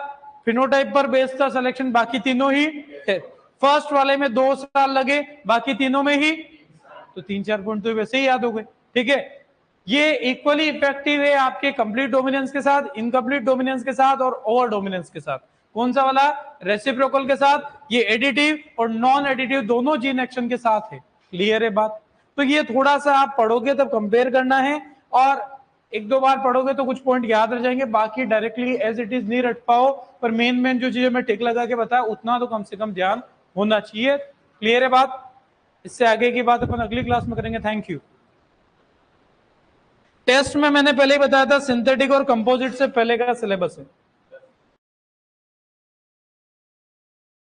फिनोटाइप पर बेस्ड था सिलेक्शन, बाकी तीनों ही फर्स्ट वाले में 2 साल लगे, बाकी तीनों में ही, तो 3-4 पॉइंट तो वैसे ही याद हो गए। ठीक है, ये इक्वली इफेक्टिव है आपके कंप्लीट डोमिनेंस के साथ, इनकम्प्लीट डोमिनेंस के साथ और ओवर डोमिनेंस के साथ। कौन सा वाला? रेसिप्रोकल के साथ। ये एडिटिव और नॉन एडिटिव दोनों जीन एक्शन के साथ है। क्लियर है बात? तो ये थोड़ा सा आप पढ़ोगे तब कंपेयर करना है, और 1-2 बार पढ़ोगे तो कुछ पॉइंट याद रह जाएंगे, बाकी डायरेक्टली एज इट इज नहीं रट पाओ, पर मेन जो चीजें मैं टिक लगा के बताया उतना तो कम से कम ध्यान होना चाहिए। क्लियर है बात? इससे आगे की बात अपन अगली क्लास में करेंगे। Thank you. टेस्ट में मैंने पहले ही बताया था, सिंथेटिक और कंपोजिट से पहले का सिलेबस है।